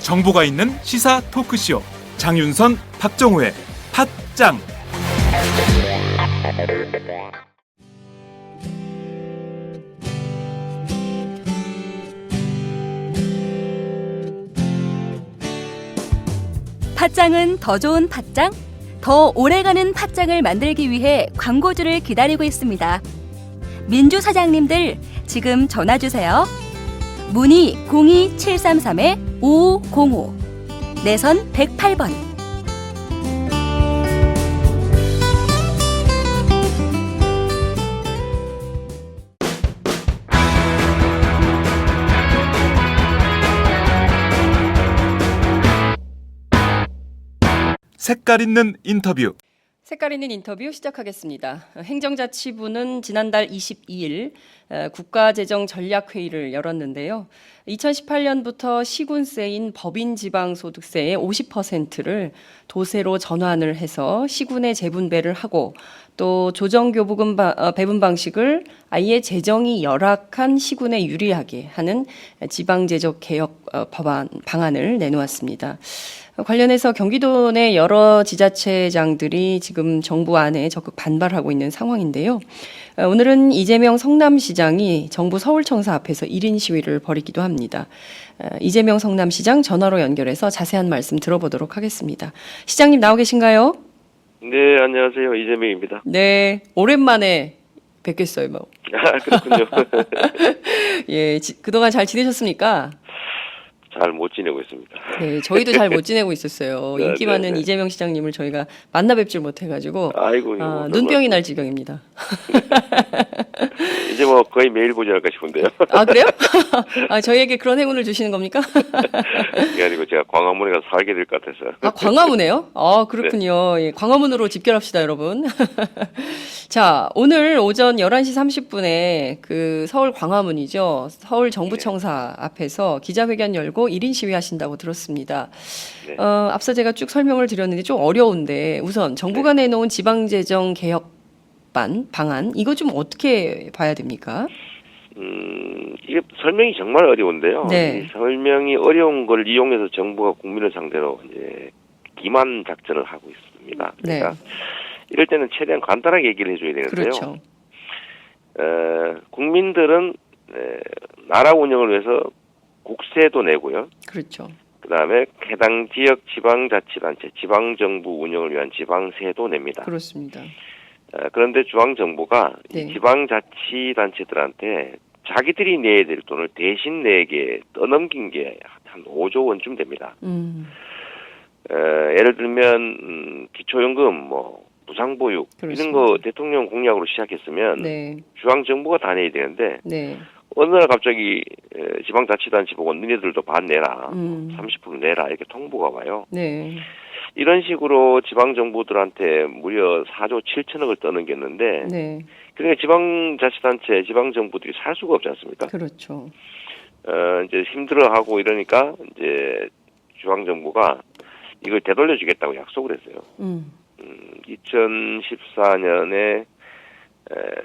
정보가 있는 시사 토크쇼 장윤선, 박정호의 팟짱. 팟짱은 더 좋은 팟짱, 더 오래가는 팟짱을 만들기 위해 광고주를 기다리고 있습니다. 민주 사장님들 지금 전화 주세요. 문의 02733-5505, 내선 108번. 색깔 있는 인터뷰. 색깔 있는 인터뷰 시작하겠습니다. 행정자치부는 지난달 22일 국가재정전략회의를 열었는데요. 2018년부터 시군세인 법인지방소득세의 50%를 도세로 전환을 해서 시군에 재분배를 하고, 또 조정교부금 배분 방식을 아예 재정이 열악한 시군에 유리하게 하는 지방재정 개혁 방안을 내놓았습니다. 관련해서 경기도 내 여러 지자체장들이 지금 정부 안에 적극 반발하고 있는 상황인데요. 오늘은 이재명 성남시장이 정부 서울청사 앞에서 1인 시위를 벌이기도 합니다. 이재명 성남시장 전화로 연결해서 자세한 말씀 들어보도록 하겠습니다. 시장님 나오 계신가요? 네, 안녕하세요. 이재명입니다. 네, 오랜만에 뵙겠어요. 뭐. 아, 그렇군요. 예, 그동안 잘 지내셨습니까? 잘 못 지내고 있습니다. 네, 저희도 잘 못 지내고 있었어요. 네, 인기 많은 네, 네. 이재명 시장님을 저희가 만나 뵙질 못해가지고 아이고, 눈병이 날 지경입니다. 이제 뭐 거의 매일 보지 않을까 싶은데요. 아, 그래요? 아, 저희에게 그런 행운을 주시는 겁니까? 그게 아니고 제가 광화문에 가서 살게 될 것 같아서. 아, 광화문에요? 아, 그렇군요. 예, 광화문으로 집결합시다, 여러분. 자, 오늘 오전 11시 30분에 그 서울 광화문이죠. 서울 정부청사 앞에서 기자회견 열고 1인 시위 하신다고 들었습니다. 네. 앞서 제가 쭉 설명을 드렸는데 좀 어려운데, 우선 정부가 내놓은 지방재정 방안, 이거 좀 어떻게 봐야 됩니까? 이게 설명이 정말 어려운데요. 네. 이 설명이 어려운 걸 이용해서 정부가 국민을 상대로 이제 기만 작전을 하고 있습니다. 네. 그러니까 이럴 때는 최대한 간단하게 얘기를 해줘야 되는데요. 그렇죠. 국민들은 나라 운영을 위해서 국세도 내고요. 그렇죠. 그다음에 해당 지역 지방자치단체, 지방정부 운영을 위한 지방세도 냅니다. 그렇습니다. 그런데 중앙정부가 네. 이 지방자치단체들한테 자기들이 내야 될 돈을 대신 내게 떠넘긴 게 한 5조 원쯤 됩니다. 예를 들면 기초연금, 뭐 무상보육 그렇습니다. 이런 거 대통령 공약으로 시작했으면 네. 중앙정부가 다 내야 되는데 네. 어느 날 갑자기 지방자치단체 보고 너희들도 반 내라, 30% 내라 이렇게 통보가 와요. 네. 이런 식으로 지방정부들한테 무려 4조 7천억을 떠넘겼는데 네. 그러니까 지방자치단체, 지방정부들이 살 수가 없지 않습니까? 그렇죠. 이제 힘들어하고 이러니까 이제 중앙정부가 이걸 되돌려주겠다고 약속을 했어요. 2014년에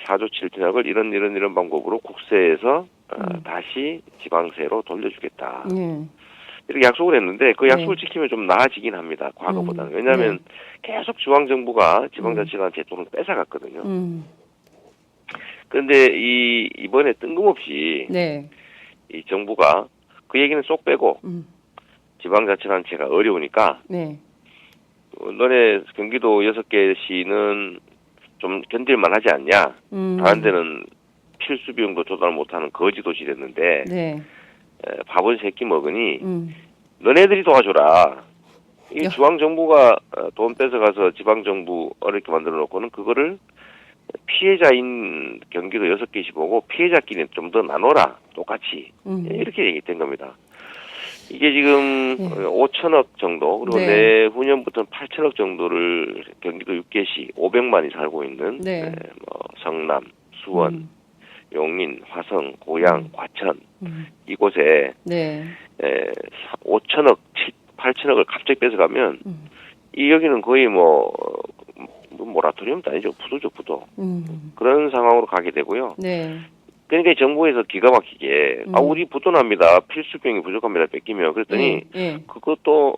4조 7천억을 이런 방법으로 국세에서 다시 지방세로 돌려주겠다. 이렇게 약속을 했는데 그 약속을 지키면 좀 나아지긴 합니다. 과거보다는. 왜냐하면 계속 중앙정부가 지방자치단체 돈을 뺏어갔거든요. 그런데 이번에 뜬금없이 네. 이 정부가 그 얘기는 쏙 빼고 지방자치단체가 어려우니까 네. 너네 경기도 6개 시는 좀 견딜만 하지 않냐. 다른 데는 필수 비용도 조달 못하는 거지 도시 됐는데 네. 밥은 새끼 먹으니 너네들이 도와줘라. 이 중앙정부가 돈 뺏어가서 지방정부 어렵게 만들어 놓고는 그거를 피해자인 경기도 6개시 보고 피해자끼리는 좀 더 나눠라. 똑같이. 이렇게 얘기된 겁니다. 이게 지금 5천억 정도, 그리고 내후년부터는 8천억 정도를 경기도 6개시 500만이 살고 있는 뭐 성남, 수원, 용인, 화성, 고양, 과천 이곳에 5천억, 8천억을 갑자기 뺏어가면 이 여기는 거의 뭐 모라토리움도 아니죠. 부도죠, 부도. 그런 상황으로 가게 되고요. 네. 그러니까 정부에서 기가 막히게 우리 부도납니다. 필수병이 부족합니다. 뺏기면 그랬더니 그것도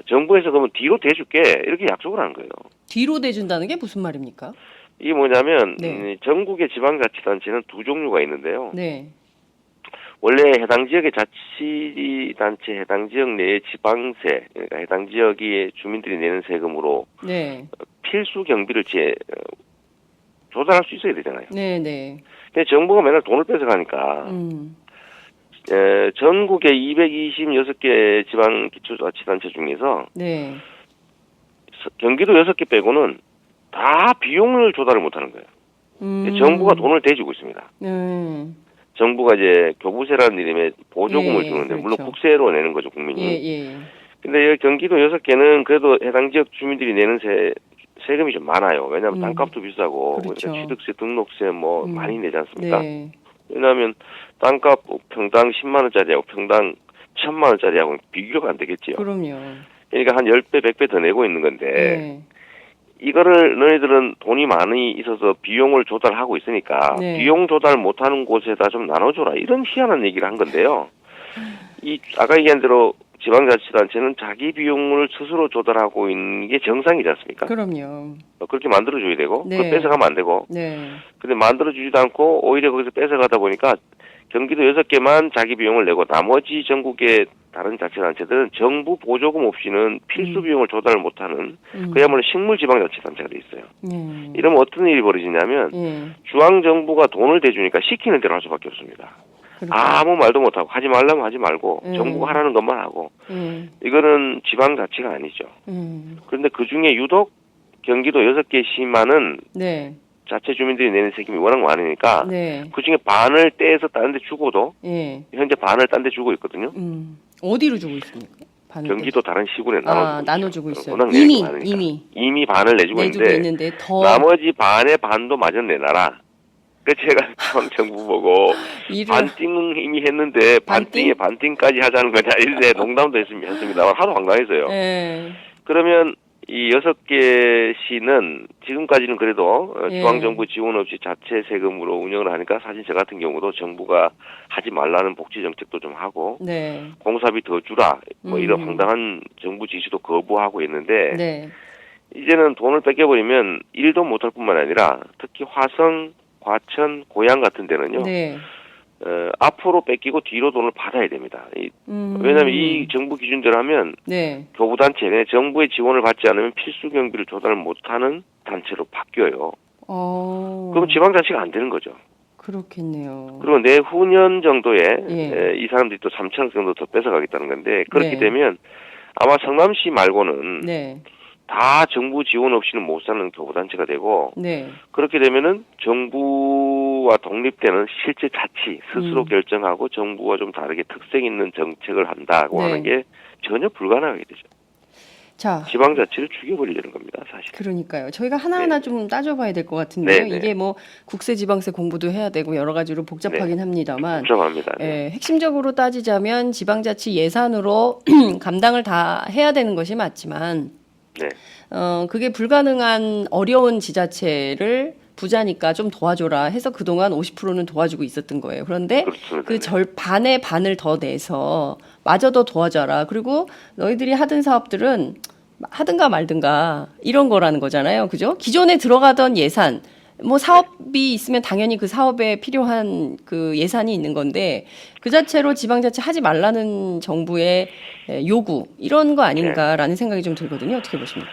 정부에서 그러면 뒤로 대줄게 이렇게 약속을 하는 거예요. 뒤로 대준다는 게 무슨 말입니까? 이게 뭐냐면 네. 전국의 지방자치단체는 두 종류가 있는데요. 네. 원래 해당 지역의 자치단체, 해당 지역 내의 지방세, 그러니까 해당 지역의 주민들이 내는 세금으로 네. 필수 경비를 조달할 수 있어야 되잖아요. 네, 네. 근데 정부가 맨날 돈을 뺏어가니까 전국의 226개 지방 기초자치단체 중에서 네. 경기도 6개 빼고는 다 비용을 조달을 못하는 거예요. 정부가 돈을 대주고 있습니다. 정부가 이제 교부세라는 이름의 보조금을 예, 주는데 물론 그렇죠. 국세로 내는 거죠, 국민이. 예. 근데 경기도 6개는 그래도 해당 지역 주민들이 내는 세금이 좀 많아요. 왜냐하면 땅값도 비싸고 그렇죠. 그러니까 취득세, 등록세 뭐 많이 내지 않습니까? 네. 왜냐하면 땅값 평당 10만 원짜리하고 평당 1000만 원짜리하고 비교가 안 되겠지요. 그럼요. 그러니까 한 10배, 100배 더 내고 있는 건데 네. 이거를 너희들은 돈이 많이 있어서 비용을 조달하고 있으니까 네. 비용 조달 못하는 곳에다 좀 나눠줘라 이런 희한한 얘기를 한 건데요. 이 아까 얘기한 대로 지방자치단체는 자기 비용을 스스로 조달하고 있는 게 정상이지 않습니까? 그럼요. 그렇게 만들어줘야 되고 네. 그걸 뺏어가면 안 되고 네. 근데 만들어주지도 않고 오히려 거기서 뺏어가다 보니까 경기도 6개만 자기 비용을 내고 나머지 전국의 다른 자치단체들은 정부 보조금 없이는 필수 비용을 조달을 못하는 그야말로 식물지방자치단체가 돼 있어요. 이러면 어떤 일이 벌어지냐면 중앙정부가 돈을 대주니까 시키는 대로 할 수밖에 없습니다. 그러니까. 아무 말도 못하고 하지 말라면 하지 말고 정부가 하라는 것만 하고 이거는 지방자치가 아니죠. 그런데 그중에 유독 경기도 6개 시만은 네. 자체 주민들이 내는 세금이 워낙 많으니까 네. 그중에 반을 떼서 다른 데 주고도 예. 현재 반을 딴 데 주고 있거든요. 어디로 주고 있습니까? 반을 경기도 다른 시군에 나눠주고 있어요. 워낙 내는 게 많으니까. 이미 반을 내주고 있는데 더 나머지 반의 반도 마저 내놔라. 그래서 제가 정부 보고 반띵 이미 했는데 반띵에 반띵까지 하자는 거냐 이런데 농담도 했습니다. 하도 황당해서요. 예. 그러면 이 6개 시는 지금까지는 그래도 중앙정부 지원 없이 자체 세금으로 운영을 하니까 사실 저 같은 경우도 정부가 하지 말라는 복지 정책도 좀 하고 네. 공사비 더 주라 뭐 이런 황당한 정부 지시도 거부하고 있는데 네. 이제는 돈을 뺏겨버리면 일도 못할 뿐만 아니라 특히 화성, 과천, 고양 같은 데는요. 네. 앞으로 뺏기고 뒤로 돈을 받아야 됩니다. 왜냐하면 이 정부 기준대로 하면 네. 교부단체, 정부의 지원을 받지 않으면 필수 경비를 조달을 못하는 단체로 바뀌어요. 그럼 지방자치가 안 되는 거죠. 그렇겠네요. 그리고 내후년 정도에 이 사람들이 또 3천억 정도 더 뺏어가겠다는 건데 그렇게 되면 아마 성남시 말고는 다 정부 지원 없이는 못 사는 교부단체가 되고 그렇게 되면은 정부와 독립되는 실제 자치 스스로 결정하고 정부와 좀 다르게 특색 있는 정책을 한다고 하는 게 전혀 불가능하게 되죠. 자, 지방자치를 죽여버리려는 겁니다, 사실. 그러니까요. 저희가 하나하나 좀 따져봐야 될 것 같은데요. 이게 뭐 국세지방세 공부도 해야 되고 여러 가지로 복잡하긴 합니다만. 복잡합니다. 핵심적으로 따지자면 지방자치 예산으로 감당을 다 해야 되는 것이 맞지만 그게 불가능한 어려운 지자체를 부자니까 좀 도와줘라 해서 그동안 50%는 도와주고 있었던 거예요. 그런데 그 반의 반을 더 내서 마저 더 도와줘라. 그리고 너희들이 하던 사업들은 하든가 말든가 이런 거라는 거잖아요. 그죠? 기존에 들어가던 예산, 뭐 사업이 있으면 당연히 그 사업에 필요한 그 예산이 있는 건데 그 자체로 지방자치 하지 말라는 정부의 요구 이런 거 아닌가라는 생각이 좀 들거든요. 어떻게 보십니까?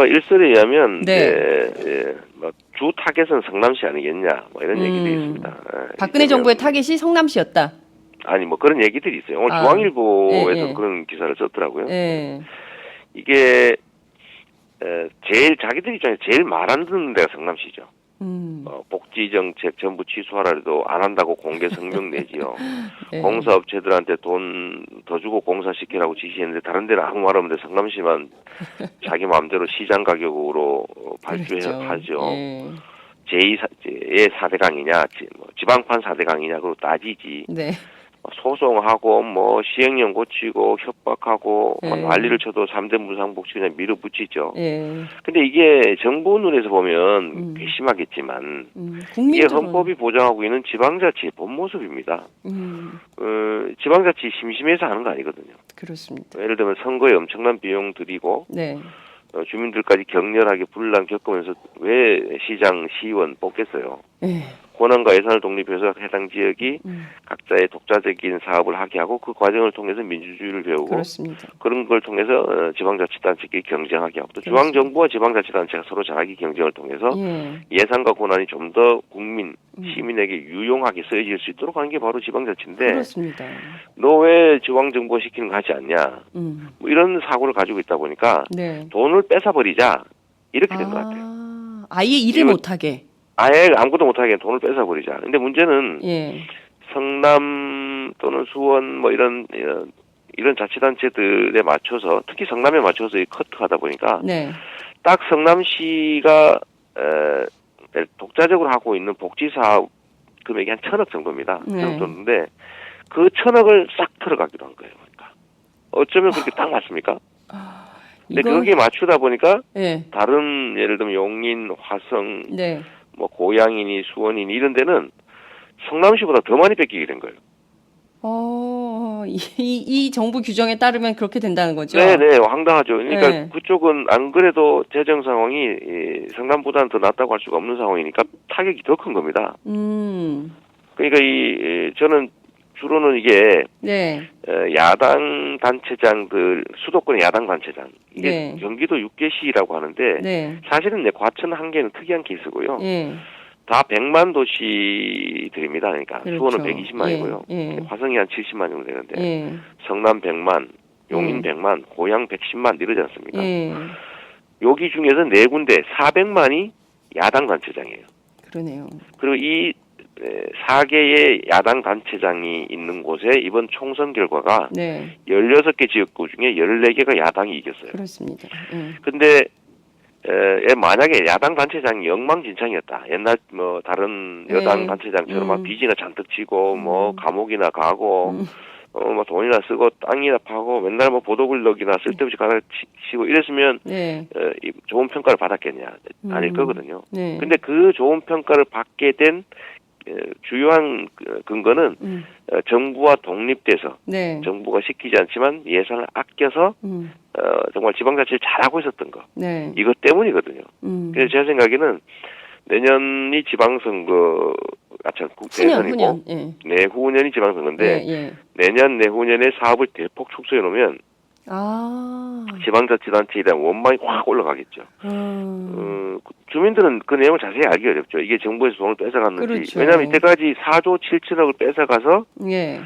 일설에 의하면 주 타겟은 성남시 아니겠냐 뭐 이런 얘기도 있습니다. 박근혜 정부의 타겟이 성남시였다. 아니 뭐 그런 얘기들이 있어요. 오늘 중앙일보에서 그런 기사를 썼더라고요. 이게 제일 자기들 입장에서 제일 말 안 듣는 데가 성남시죠. 복지 정책 전부 취소하라 해도 안 한다고 공개 성명 내지요. 공사업체들한테 돈 더 주고 공사시키라고 지시했는데 다른 데는 아무 말 없는데 성남시만 자기 마음대로 시장 가격으로 발주하죠. 제4대강이냐 지방판 4대강이냐 그로 따지지. 소송하고 뭐 시행령 고치고 협박하고 예. 난리를 쳐도 3대 무상복지 그냥 밀어붙이죠. 예. 근데 이게 정부 눈에서 보면 괘씸하겠지만 이게 국민들은 헌법이 보장하고 있는 지방자치의 본 모습입니다. 지방자치 심심해서 하는 거 아니거든요. 그렇습니다. 예를 들면 선거에 엄청난 비용 들이고 네. 주민들까지 격렬하게 분란 겪으면서 왜 시장, 시의원 뽑겠어요. 예. 권한과 예산을 독립해서 해당 지역이 각자의 독자적인 사업을 하게 하고 그 과정을 통해서 민주주의를 배우고 그렇습니다. 그런 걸 통해서 지방자치단체끼리 경쟁하게 하고 또 중앙정부와 지방자치단체가 서로 자기 경쟁을 통해서 예. 예산과 권한이 좀 더 국민, 시민에게 유용하게 쓰여질 수 있도록 하는 게 바로 지방자치인데 그렇습니다. 너 왜 지방정부가 시키는 거 하지 않냐 뭐 이런 사고를 가지고 있다 보니까 네. 돈을 뺏어버리자 이렇게 된 것 같아요. 아예 일을 이거- 못하게. 아예 아무것도 못하게 돈을 뺏어버리자. 근데 문제는 예. 성남 또는 수원 뭐 이런 자치단체들에 맞춰서 특히 성남에 맞춰서 커트하다 보니까 네. 딱 성남시가 독자적으로 하고 있는 복지사업 금액이 한 1,000억 정도입니다. 네. 정도인데 그 1,000억을 싹 틀어가기로 한 거예요. 그러니까 어쩌면 그렇게 딱 맞습니까? 근데 이건- 거기에 맞추다 보니까 예. 다른 예를 들면 용인, 화성, 네. 뭐 고양이니 수원이니 이런 데는 성남시보다 더 많이 뺏기게 된 거예요. 이 정부 규정에 따르면 그렇게 된다는 거죠? 네네, 황당하죠. 그러니까 네. 그쪽은 안 그래도 재정 상황이 이 성남보다는 더 낫다고 할 수가 없는 상황이니까 타격이 더 큰 겁니다. 그러니까 저는 주로는 이게 네. 야당 단체장들 수도권의 야당 단체장 이게 네. 경기도 6개시라고 하는데 네. 사실은 과천 한 개는 특이한 케이스고요. 예. 다 100만 도시들입니다. 그러니까 그렇죠. 수원은 120만이고요. 예, 예. 화성이 한 70만 정도 되는데 예. 성남 100만, 용인 예. 100만, 고양 110만 이러지 않습니까? 예. 여기 중에서 네 군데 400만이 야당 단체장이에요. 그러네요. 그리고 이 4개의 야당 단체장이 있는 곳에 이번 총선 결과가 네. 16개 지역구 중에 14개가 야당이 이겼어요. 그렇습니다. 예. 근데 만약에 야당 단체장이 엉망진창이었다. 옛날 뭐 다른 여당 네. 단체장처럼 막 빚이나 잔뜩 지고 뭐 감옥이나 가고 뭐 돈이나 쓰고 땅이나 파고 맨날 뭐 보도블럭이나 쓸데없이 가르치고 이랬으면 네. 좋은 평가를 받았겠냐? 아닐 거거든요. 네. 근데 그 좋은 평가를 받게 된 주요한 근거는 정부와 독립돼서 네. 정부가 시키지 않지만 예산을 아껴서 정말 지방자치를 잘하고 있었던 거. 네. 이것 때문이거든요. 그래서 제 생각에는 내년이 지방선거, 대선이고 후년. 예. 내후년이 지방선거인데 예, 예. 내년 내후년에 사업을 대폭 축소해 놓으면 지방자치단체에 대한 원망이 확 올라가겠죠. 주민들은 그 내용을 자세히 알기 어렵죠. 이게 정부에서 돈을 뺏어갔는지. 그렇죠. 왜냐하면 이때까지 4조 7천억을 뺏어가서 예.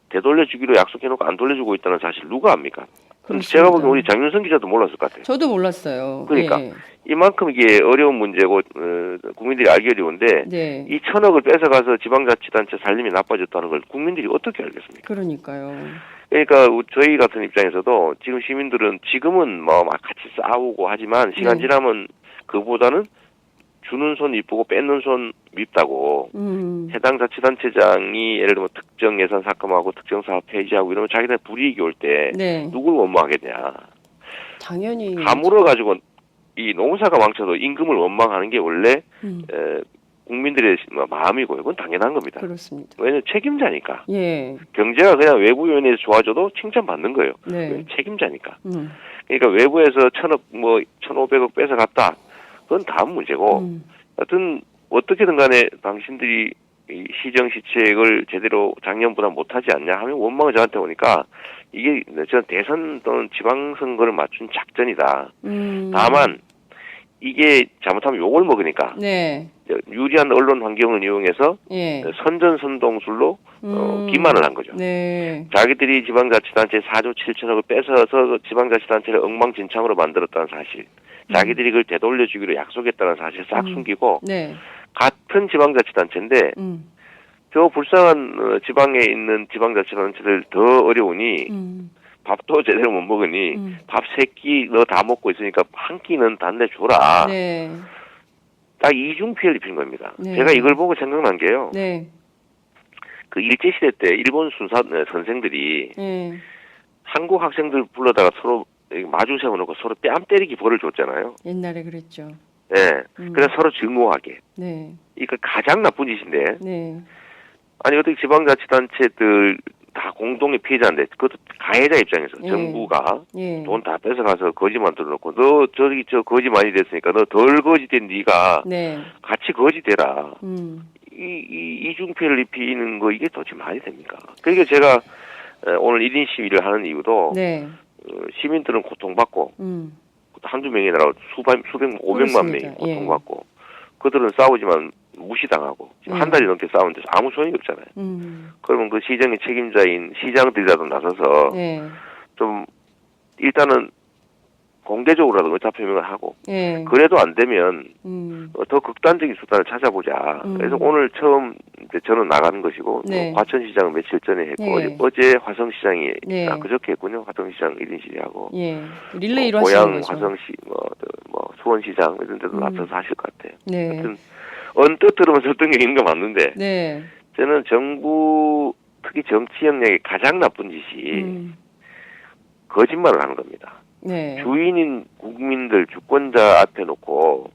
되돌려주기로 약속해놓고 안 돌려주고 있다는 사실 누가 압니까? 그렇습니다. 제가 보기엔 우리 장윤선 기자도 몰랐을 것 같아요. 저도 몰랐어요. 그러니까 예. 이만큼 이게 어려운 문제고 국민들이 알기 어려운데 네. 이 1,000억을 뺏어가서 지방자치단체 살림이 나빠졌다는 걸 국민들이 어떻게 알겠습니까? 그러니까요. 그러니까 저희 같은 입장에서도 지금 시민들은 지금은 뭐 막 같이 싸우고 하지만 시간 네. 지나면 그보다는 주는 손 이쁘고 뺏는 손 밉다고 해당 자치단체장이 예를 들면 특정 예산 삭감하고 특정 사업 폐지하고 이러면 자기네 불이익이 올 때 네. 누굴 원망하겠냐. 당연히 가물어가지고 이 농사가 망쳐도 임금을 원망하는 게 원래 국민들의 마음이고요. 그건 당연한 겁니다. 그렇습니다. 왜냐하면 책임자니까. 예. 경제가 그냥 외부 요인에서 좋아져도 칭찬받는 거예요. 네. 책임자니까. 그러니까 외부에서 1,000억, 뭐 1,500억 뺏어갔다. 그건 다음 문제고. 하여튼 어떻게든 간에 당신들이 이 시정시책을 제대로 작년보다 못하지 않냐 하면 원망을 저한테 오니까 이게 저는 대선 또는 지방선거를 맞춘 작전이다. 다만 이게 잘못하면 욕을 먹으니까 네. 유리한 언론 환경을 이용해서 예. 선전선동술로 기만을 한 거죠. 네. 자기들이 지방자치단체 4조 7천억을 뺏어서 지방자치단체를 엉망진창으로 만들었다는 사실, 자기들이 그걸 되돌려주기로 약속했다는 사실 싹 숨기고 네. 같은 지방자치단체인데 저 불쌍한 지방에 있는 지방자치단체들 더 어려우니 밥도 제대로 못 먹으니 밥 3끼 너 다 먹고 있으니까 한 끼는 단내 줘라. 네. 딱 이중 피해를 입힌 겁니다. 네. 제가 이걸 보고 생각난 게요. 네. 그 일제시대 때 일본 선생들이 한국 학생들 불러다가 서로 마주 세워놓고 서로 뺨 때리기 벌을 줬잖아요. 옛날에 그랬죠. 네. 그래서 서로 증오하게. 네. 이거 가장 나쁜 짓인데. 네. 아니 어떻게 지방자치단체들 다 공동의 피해자인데 그것도 가해자 입장에서 정부가 돈 다 뺏어가서 거지 만들어놓고 너 저기 저 거지 많이 됐으니까 너 덜 거지된 네가 같이 거지 되라. 이 이중피해를 입히는 거 이게 도대체 말이 됩니까? 그러니까 제가 오늘 1인 시위를 하는 이유도 시민들은 고통받고 한두 명이 아니라 수백 500만 명이 고통받고 그들은 싸우지만 무시당하고 지금 한 달이 넘게 싸우는데 아무 소용이 없잖아요. 그러면 그 시정의 책임자인 시장들이라도 나서서 좀 일단은 공개적으로라도 의사 표명을 하고 그래도 안 되면 더 극단적인 수단을 찾아보자. 그래서 오늘 처음 저는 나가는 것이고 과천시장은 며칠 전에 했고 어제 화성시장이 그저께 했군요. 화성시장 1인 시위하고 릴레이로 고양 하시는 거죠. 화성시 뭐 수원시장 이런 데도 나서서 하실 것 같아요. 하여튼 언뜻 들으면 설득력 있는 거 맞는데 저는 정부 특히 정치 역량의 가장 나쁜 짓이 거짓말을 하는 겁니다. 주인인 국민들 주권자 앞에 놓고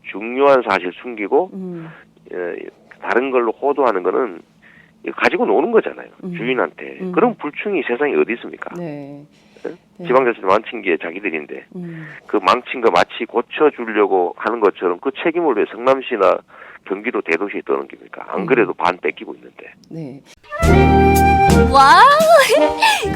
중요한 사실 숨기고 다른 걸로 호도하는 거는 가지고 노는 거잖아요. 주인한테. 그런 불충이 세상에 어디 있습니까? 지방자치 망친 게 자기들인데 그 망친 거 마치 고쳐주려고 하는 것처럼 그 책임을 왜 성남시나 경기도 대도시에 떠넘깁니까? 안 그래도 반 뺏기고 있는데. 와우!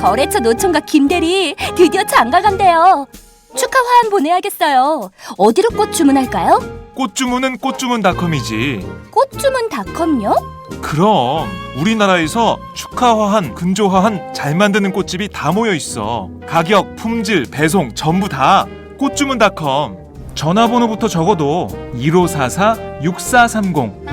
거래처 노총각 김대리 드디어 장가간대요. 축하 화한 보내야겠어요. 어디로 꽃 주문할까요? 꽃 주문은 꽃주문닷컴이지. 꽃주문닷컴요? 그럼 우리나라에서 축하화한, 근조화한 잘 만드는 꽃집이 다 모여 있어. 가격, 품질, 배송 전부 다 꽃주문닷컴. 전화번호부터 적어도 1544-6430.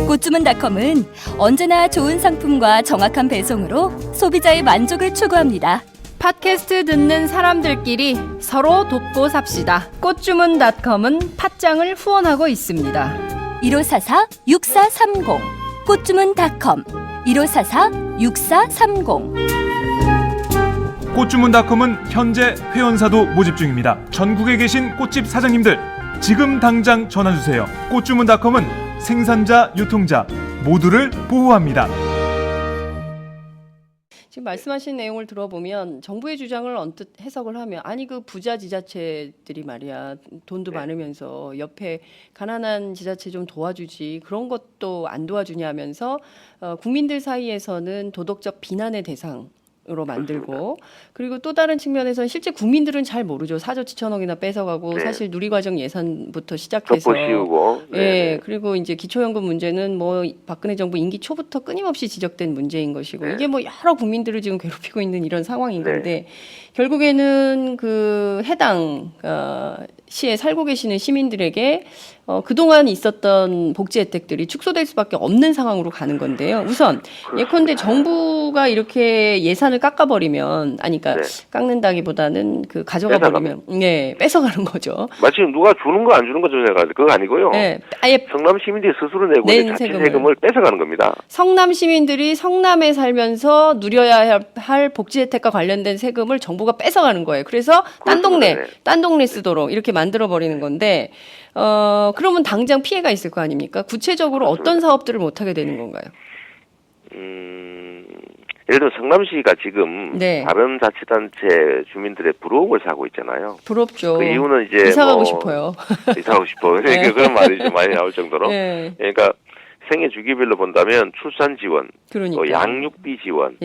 꽃주문닷컴은 언제나 좋은 상품과 정확한 배송으로 소비자의 만족을 추구합니다. 팟캐스트 듣는 사람들끼리 서로 돕고 삽시다. 꽃주문닷컴은 팟짱을 후원하고 있습니다. 1544-6430 꽃주문닷컴 1544-6430. 꽃주문닷컴은 현재 회원사도 모집 중입니다. 전국에 계신 꽃집 사장님들 지금 당장 전화주세요. 꽃주문닷컴은 생산자, 유통자 모두를 보호합니다. 지금 말씀하신 내용을 들어보면 정부의 주장을 언뜻 해석을 하면 아니 그 부자 지자체들이 말이야 돈도 많으면서 옆에 가난한 지자체 좀 도와주지 그런 것도 안 도와주냐면서 국민들 사이에서는 도덕적 비난의 대상 으로 만들고 그리고 또 다른 측면에서는 실제 국민들은 잘 모르죠. 4조 7천억이나 뺏어가고 사실 누리과정 예산부터 시작해서 씌우고 그리고 이제 기초연금 문제는 뭐 박근혜 정부 임기 초부터 끊임없이 지적된 문제인 것이고 이게 뭐 여러 국민들을 지금 괴롭히고 있는 이런 상황인 건데 결국에는 그 해당 시에 살고 계시는 시민들에게 그동안 있었던 복지 혜택들이 축소될 수밖에 없는 상황으로 가는 건데요. 우선 예컨대 정부가 이렇게 예산을 깎아버리면 아니 그러니까 깎는다기보다는 그 가져가버리면 뺏어가는 거죠. 마치 누가 주는 거 안 주는 거 전제가 그거 아니고요. 아예 성남 시민들이 스스로 내고 있는 자체 세금을 뺏어가는 겁니다. 성남 시민들이 성남에 살면서 누려야 할 복지 혜택과 관련된 세금을 정부가 뺏어가는 거예요. 그래서 딴 동네 쓰도록 이렇게 만들어버리는 건데 그러면 당장 피해가 있을 거 아닙니까? 구체적으로 어떤 사업들을 못하게 되는 건가요? 예를 들어 성남시가 지금 다른 자치단체 주민들의 부러움을 사고 있잖아요. 부럽죠. 그 이유는 이제 이사 가고 싶어요. 이사 가고 싶어요. 그런 말이 좀 많이 나올 정도로. 그러니까 생애 주기별로 본다면 출산 지원, 또 양육비 지원,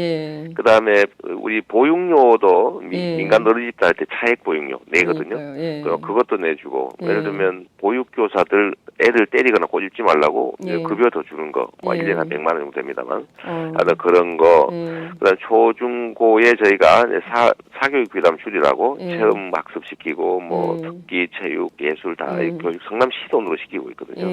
그다음에 우리 보육료도 민간 어린이집 할 때 차액 보육료 내거든요. 그것도 내주고 예를 들면 보육교사들 애들 때리거나 꼬집지 말라고 급여 더 주는 거, 1년에 한 100만 원 정도 됩니다만, 그런 거, 그다음 초중고에 저희가 사교육 비담 줄이라고 체험 학습 시키고 뭐 특기, 체육, 예술 다 교육 성남시 돈으로 시키고 있거든요.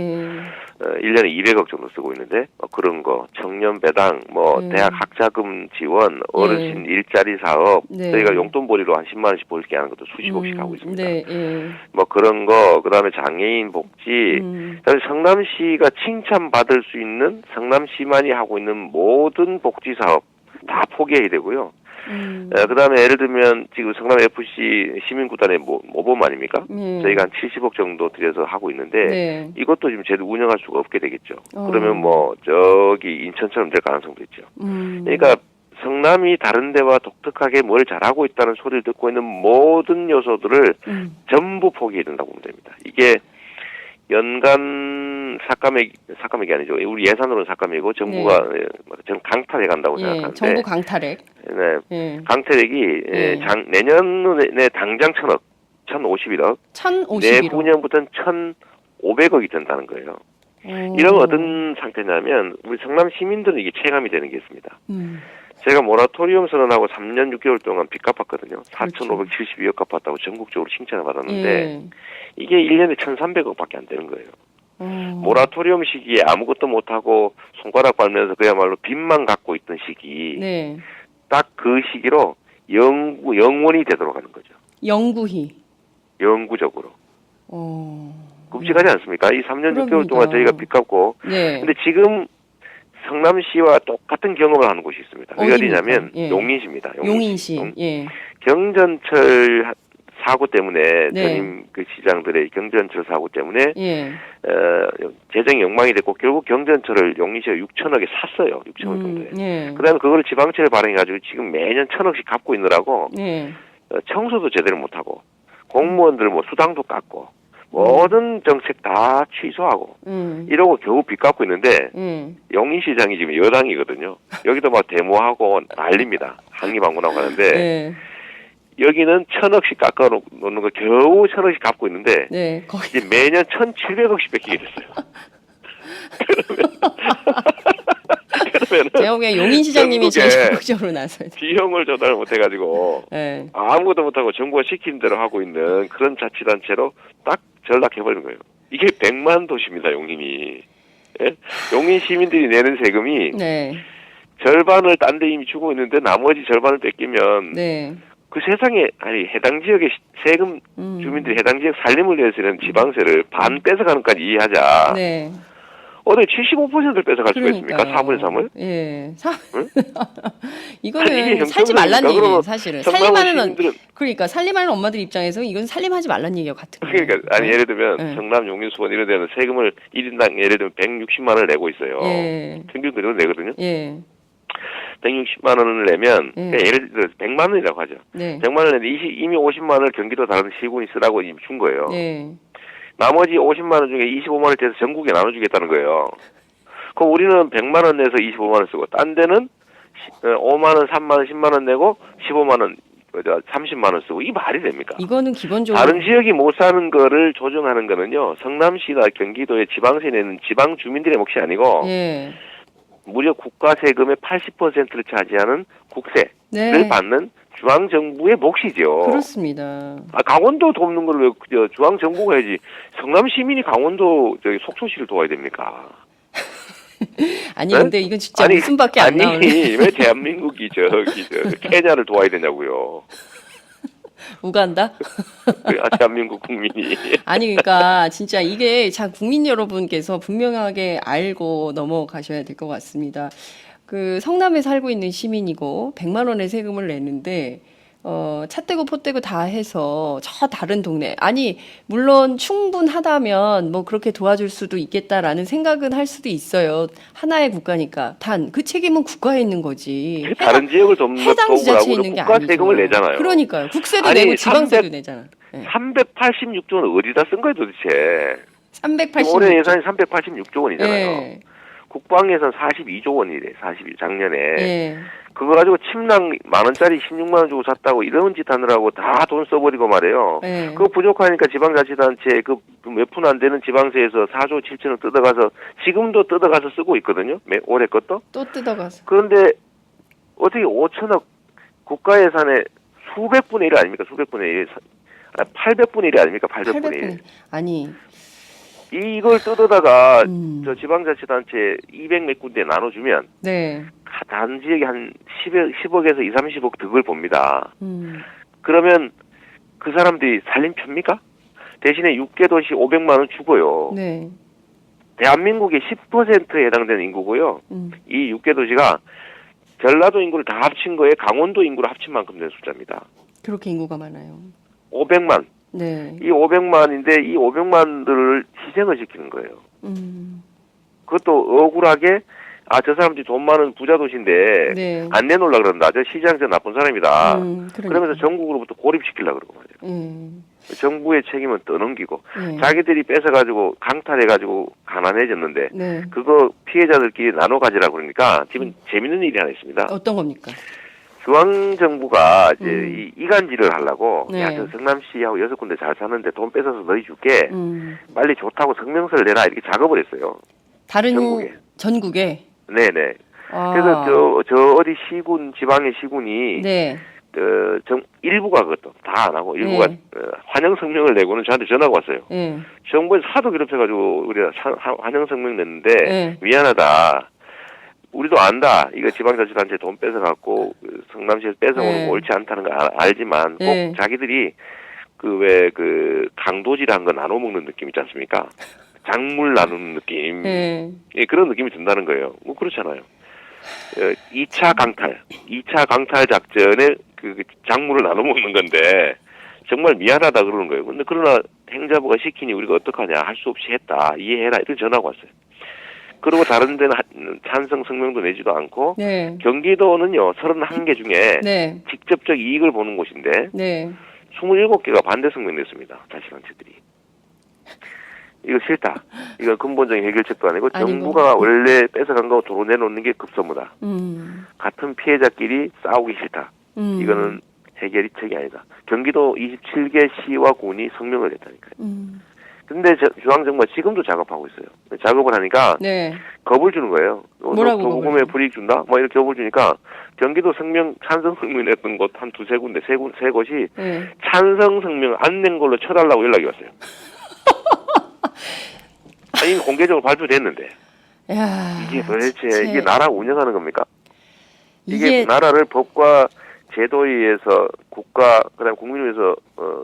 1년에 200억 정도 정도 쓰고 있는데 그런 거 청년 배당, 뭐 대학 학자금 지원, 어르신 일자리 사업 네. 저희가 용돈벌이로 한 10만 원씩 벌게 하는 것도 수십억씩 하고 있습니다. 네. 예. 뭐 그런 거 그다음에 장애인 복지, 그다음에 성남시가 칭찬받을 수 있는 성남시만이 하고 있는 모든 복지 사업 다 포기해야 되고요. 그다음에 예를 들면 지금 성남 FC 시민구단의 모범 아닙니까? 저희가 한 70억 정도 들여서 하고 있는데 네. 이것도 지금 제대로 운영할 수가 없게 되겠죠. 그러면 뭐 저기 인천처럼 될 가능성도 있죠. 그러니까 성남이 다른 데와 독특하게 뭘 잘하고 있다는 소리를 듣고 있는 모든 요소들을 전부 포기해야 된다고 보면 됩니다. 이게 연간 삭감액이 아니죠. 우리 예산으로는 삭감이고 정부가 전 강탈해 간다고 생각하는데 정부 강탈액. 네. 강탈액이 내년에 당장 1,051억 1,051억. 내후년부터는 1,500억이 된다는 거예요. 이런 어떤 상태냐면 우리 성남 시민들은 이게 체감이 되는 게 있습니다. 제가 모라토리엄 선언하고 3년 6개월 동안 빚 갚았거든요. 4,572억 갚았다고 전국적으로 칭찬을 받았는데 이게 1년에 1,300억밖에 안 되는 거예요. 모라토리엄 시기에 아무것도 못하고 손가락 빨면서 그야말로 빚만 갖고 있던 시기 딱 그 시기로 영원히 되도록 하는 거죠. 영구적으로. 끔찍하지 않습니까? 이 3년 6개월 동안 저희가 빚 갚고 근데 지금 성남시와 똑같은 경험을 하는 곳이 있습니다. 그게 어디냐면 용인시입니다. 용인시. 경전철 사고 때문에 전임 그 시장들의 경전철 사고 때문에 재정이 엉망이 됐고 결국 경전철을 용인시가 6천억에 샀어요. 6천억 정도에. 그다음에 그걸 지방채를 발행해가지고 지금 매년 1,000억씩 갚고 있느라고 청소도 제대로 못하고 공무원들 뭐 수당도 깎고 모든 정책 다 취소하고 이러고 겨우 빚 갚고 있는데 용인시장이 지금 여당이거든요. 여기도 막 데모하고 난립니다. 항의방문하고 하는데 여기는 1,000억씩 깎아놓는 거 겨우 1,000억씩 갚고 있는데 이제 매년 1,700억씩 뺏기게 됐어요. 그러면 제가 보기엔 용인시장님이 제일 적극적으로 나서야 돼요. 비용을 조달 못해가지고 아무것도 못하고 정부가 시킨 대로 하고 있는 그런 자치단체로 딱 전락해버린 거예요. 이게 100만 도시입니다. 용인이. 용인 시민들이 내는 세금이 절반을 딴 데 이미 주고 있는데 나머지 절반을 뺏기면 그 세상에 해당 지역의 세금 주민들이 해당 지역 살림을 위해서 내는 지방세를 반 뺏어가는 까지 이해하자. 어디 75%를 뺏어갈 수가 있습니까? 4분의 3을? 응? 아니, 이게 이거는 살지 말란 얘기예요, 사실은. 살림하는 그러니까 살림하는 엄마들 입장에서 이건 살림하지 말란 얘기가 같은 거예요. 그러니까 아니 예를 들면 성남, 용인, 수원 이런 데는 세금을 1인당 예를 들면 160만 원을 내고 있어요. 평균 그대로 내거든요. 160만 원을 내면 예를 들어 100만 원이라고 하죠. 100만 원을 내는데 이미 50만 원을 경기도 다른 시군이 쓰라고 이미 준 거예요. 나머지 50만 원 중에 25만 원을 떼서 전국에 나눠주겠다는 거예요. 그럼 우리는 100만 원 내서 25만 원 쓰고 딴 데는 5만 원, 3만 원, 10만 원 내고 15만 원, 30만 원 쓰고 이게 말이 됩니까? 이거는 기본적으로 다른 지역이 못 사는 거를 조정하는 거는요. 성남시나 경기도의 지방세 내는 지방 주민들의 몫이 아니고 무려 국가 세금의 80%를 차지하는 국세를 받는 중앙정부의 몫이죠. 그렇습니다. 강원도 돕는 걸 왜 중앙정부가 해야지. 성남 시민이 강원도 속초시를 도와야 됩니까? 아니 근데 이건 진짜 웃음밖에 안 나오네. 아니 왜 대한민국이 케냐를 도와야 되냐고요. 우간다? 대한민국 국민이. 아니 그러니까 진짜 이게 참 국민 여러분께서 분명하게 알고 넘어가셔야 될 것 같습니다. 그 성남에 살고 있는 시민이고 100만 원의 세금을 내는데 차 떼고 포 떼고 다 해서 저 다른 동네 아니 물론 충분하다면 뭐 그렇게 도와줄 수도 있겠다라는 생각은 할 수도 있어요. 하나의 국가니까 단 그 책임은 국가에 있는 거지. 다른 지역을 돕는 해당 지자체에 있는 게 국가 아니죠. 세금을 내잖아요. 그러니까요. 국세도 내고 지방세도 내잖아. 386조 원 어디다 쓴 거예요 도대체? 386조. 올해 예산이 386조 원이잖아요. 국방 예산 42조 원이래. 작년에. 그거 가지고 침낭 10,000원짜리 16만 원 주고 샀다고 이런 짓 하느라고 다 돈 써버리고 말이에요. 그거 부족하니까 지방자치단체 그 몇 푼 안 되는 지방세에서 4조 7천원 뜯어가서 지금도 뜯어가서 쓰고 있거든요. 올해 것도. 또 뜯어가서. 그런데 어떻게 5천억 국가 예산의 수백분의 1 아닙니까? 수백분의 1. 800분의 1이 아닙니까? 800분의 1. 아니 이걸 뜯어다가 음. 저 지방자치단체 200 몇 군데 나눠주면 네. 단 지역에 한 10억에서 2, 30억 득을 봅니다. 음. 그러면 그 사람들이 살림 펴입니까? 대신에 6개 도시 500만 원 주고요. 네. 대한민국의 10%에 해당되는 인구고요. 이 6개 도시가 전라도 인구를 다 합친 거에 강원도 인구를 합친 만큼 되는 숫자입니다. 그렇게 인구가 많아요. 500만. 네. 이 500만인데 이 500만들을 희생을 시키는 거예요. 그것도 억울하게 저 사람들이 돈 많은 부자 도시인데 네. 안 내놓으려고 그런다. 저 시장 저 나쁜 사람이다. 그러니까. 그러면서 전국으로부터 고립시키려고 그러고 말이에요. 정부의 책임은 떠넘기고 자기들이 뺏어가지고 강탈해가지고 가난해졌는데 네. 그거 피해자들끼리 나눠 가지라고 그러니까 지금 재밌는 일이 하나 있습니다. 어떤 겁니까? 중앙정부가 이제 이간질을 하려고 네. 야, 저 성남시하고 6군데 잘 사는데 돈 뺏어서 너희 줄게 빨리 좋다고 성명서를 내라 이렇게 작업을 했어요. 다른 전국에. 전국에. 네네. 아. 그래서 저 어디 시군 지방의 시군이 네. 일부가 그것도 다 안 하고 일부가 네. 환영 성명을 내고는 저한테 전화가 왔어요. 네. 정부에서 하도 괴롭혀가지고 우리가 환영 성명 냈는데 네. 미안하다. 우리도 안다. 이거 지방자치단체 돈 뺏어갖고 성남시에서 뺏어오는 네. 거 옳지 않다는 거 알지만 꼭 네. 자기들이 강도질한 거 나눠 먹는 느낌 있지 않습니까? 작물 나누는 느낌. 네. 예, 그런 느낌이 든다는 거예요. 뭐 그렇잖아요. 2차 강탈 작전에 그 작물을 나눠 먹는 건데 정말 미안하다 그러는 거예요. 근데 그러나 행자부가 시키니 우리가 어떡하냐 할 수 없이 했다 이해해라 이런 전화가 왔어요. 그리고 다른 데는 찬성 성명도 내지도 않고 네. 경기도는요 31개 중에 네. 직접적 이익을 보는 곳인데 네. 27개가 반대 성명 냈습니다. 자치단체들이. 이거 싫다. 이건 근본적인 해결책도 아니고 정부가 원래 뺏어간 거 도로 내놓는 게 급선무다. 같은 피해자끼리 싸우기 싫다. 이거는 해결책이 아니다. 경기도 27개 시와 군이 성명을 냈다니까요. 근데 중앙정부가 지금도 작업하고 있어요. 작업을 하니까 네. 겁을 주는 거예요. 뭐라고 도보금에 불이익 준다? 뭐 이렇게 겁을 주니까 경기도 찬성 성명 냈던 곳 한 두세 군데 세 곳이 네. 찬성 성명 안 낸 걸로 쳐달라고 연락이 왔어요. 아니 공개적으로 발표됐는데 야, 이게 도대체 이게 나라 운영하는 겁니까? 이게 나라를 법과 제도에 의해서 국가 그다음 국민을 위해서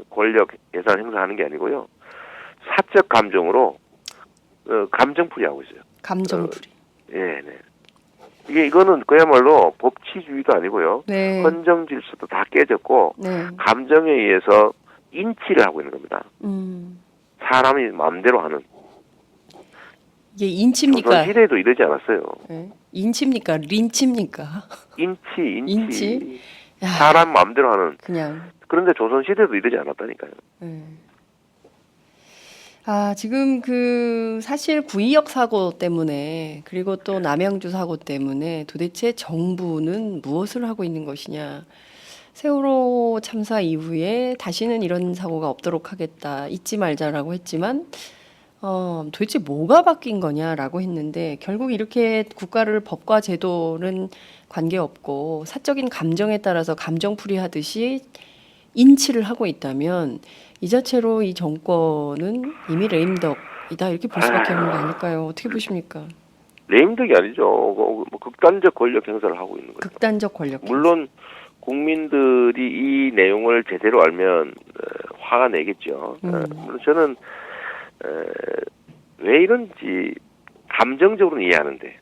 권력 예산 행사하는 게 아니고요. 사적 감정으로 감정풀이 하고 있어요. 감정풀이. 네. 이거는 그야말로 법치주의도 아니고요. 네. 헌정 질서도 다 깨졌고 네. 감정에 의해서 인치를 하고 있는 겁니다. 사람이 마음대로 하는. 이게 인치입니까? 조선시대에도 이러지 않았어요. 네. 인치입니까? 린치입니까? 인치. 야, 사람 마음대로 하는. 그냥. 그런데 조선시대도 이러지 않았다니까요. 네. 지금 사실 구의역 사고 때문에 그리고 또 남양주 사고 때문에 도대체 정부는 무엇을 하고 있는 것이냐. 세월호 참사 이후에 다시는 이런 사고가 없도록 하겠다. 잊지 말자라고 했지만 도대체 뭐가 바뀐 거냐라고 했는데 결국 이렇게 국가를 법과 제도는 관계없고 사적인 감정에 따라서 감정풀이 하듯이 인치를 하고 있다면 이 자체로 이 정권은 이미 레임덕이다 이렇게 볼 수밖에 없는 거 아닐까요? 어떻게 보십니까? 레임덕이 아니죠. 뭐 극단적 권력 행사를 하고 있는 거죠. 극단적 권력 행사. 물론 국민들이 이 내용을 제대로 알면 화가 내겠죠. 물론 저는 왜 이런지 감정적으로는 이해하는데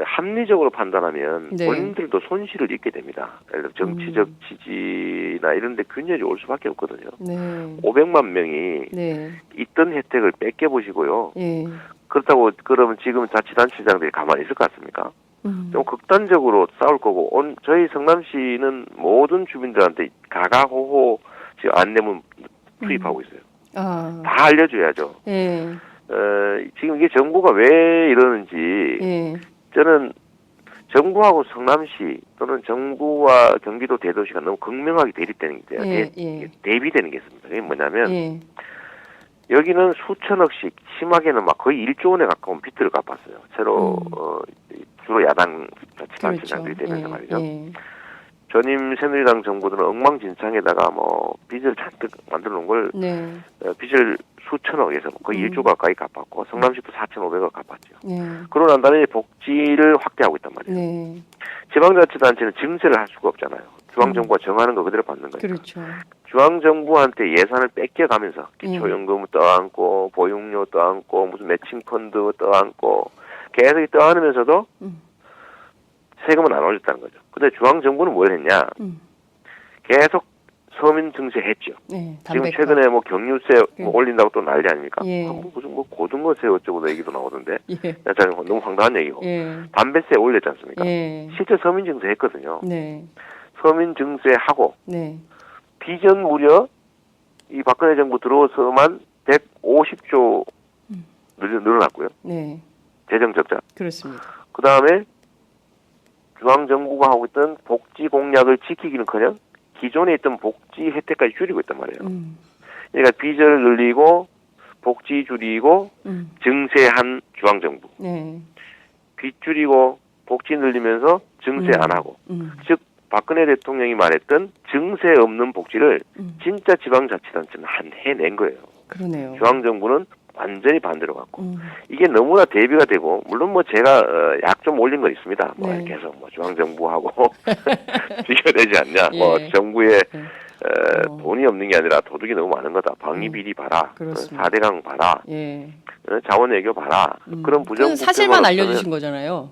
합리적으로 판단하면 네. 본인들도 손실을 입게 됩니다. 예를 들어 정치적 지지나 이런 데 균열이 올 수밖에 없거든요. 네. 500만 명이 네. 있던 혜택을 뺏겨보시고요. 예. 그렇다고 그러면 지금 자치단체장들이 가만히 있을 것 같습니까? 좀 극단적으로 싸울 거고 저희 성남시는 모든 주민들한테 가가호호 지금 안내문 투입하고 있어요. 다 알려줘야죠. 예. 지금 이게 정부가 왜 이러는지 예. 저는 정부하고 성남시 또는 정부와 경기도 대도시가 너무 극명하게 대립되는 게 대비되는 게 있습니다. 그게 뭐냐면 여기는 수천억씩 심하게는 막 거의 1조 원에 가까운 빚들을 갚았어요. 새로 주로 야당 자치단체장들이 되면서 말이죠. 전임 새누리당 정부들은 엉망진창에다가 뭐 빚을 잔뜩 만들어 놓은 걸 빚을 수천억에서 거의 1조 가까이 갚았고 성남시도 4,500억 갚았죠. 네. 그러고 난 다음에 복지를 확대하고 있단 말이에요. 네. 지방자치단체는 증세를 할 수가 없잖아요. 중앙정부가 정하는 거 그대로 받는 거예요. 그렇죠. 중앙정부한테 예산을 뺏겨가면서 기초연금 떠안고 보육료 떠안고 무슨 매칭펀드 떠안고 계속 떠안으면서도 세금은 안 올렸다는 거죠. 근데 중앙정부는 뭘 했냐? 계속 서민 증세했죠. 네. 지금 담배값. 최근에 뭐 경유세 뭐 올린다고 또 난리 아닙니까? 예. 무슨 뭐 고등어세 어쩌고 얘기도 나오던데. 예. 참 너무 황당한 얘기고. 예. 담배세 올렸지 않습니까? 예. 실제 서민 증세했거든요. 네. 서민 증세하고 네. 빚은 무려 이 박근혜 정부 들어서만 150조 늘어났고요. 네. 재정 적자. 그렇습니다. 그 다음에 중앙정부가 하고 있던 복지 공약을 지키기는커녕 기존에 있던 복지 혜택까지 줄이고 있단 말이에요. 그러니까 빚을 늘리고 복지 줄이고 증세한 중앙정부. 네. 빚 줄이고 복지 늘리면서 증세 안 하고. 즉 박근혜 대통령이 말했던 증세 없는 복지를 진짜 지방자치단체는 해낸 거예요. 그러네요. 중앙정부는 완전히 반대로 갔고 이게 너무나 대비가 되고 물론 뭐 제가 약 좀 올린 건 있습니다. 뭐 네. 계속 뭐 중앙정부하고 비교되지 않냐. 예. 뭐 정부에 어. 돈이 없는 게 아니라 도둑이 너무 많은 거다. 방위비리 봐라. 그렇습니다. 4대강 봐라. 예. 자원외교 봐라. 그런 부정 그건 사실만 알려주신 거잖아요.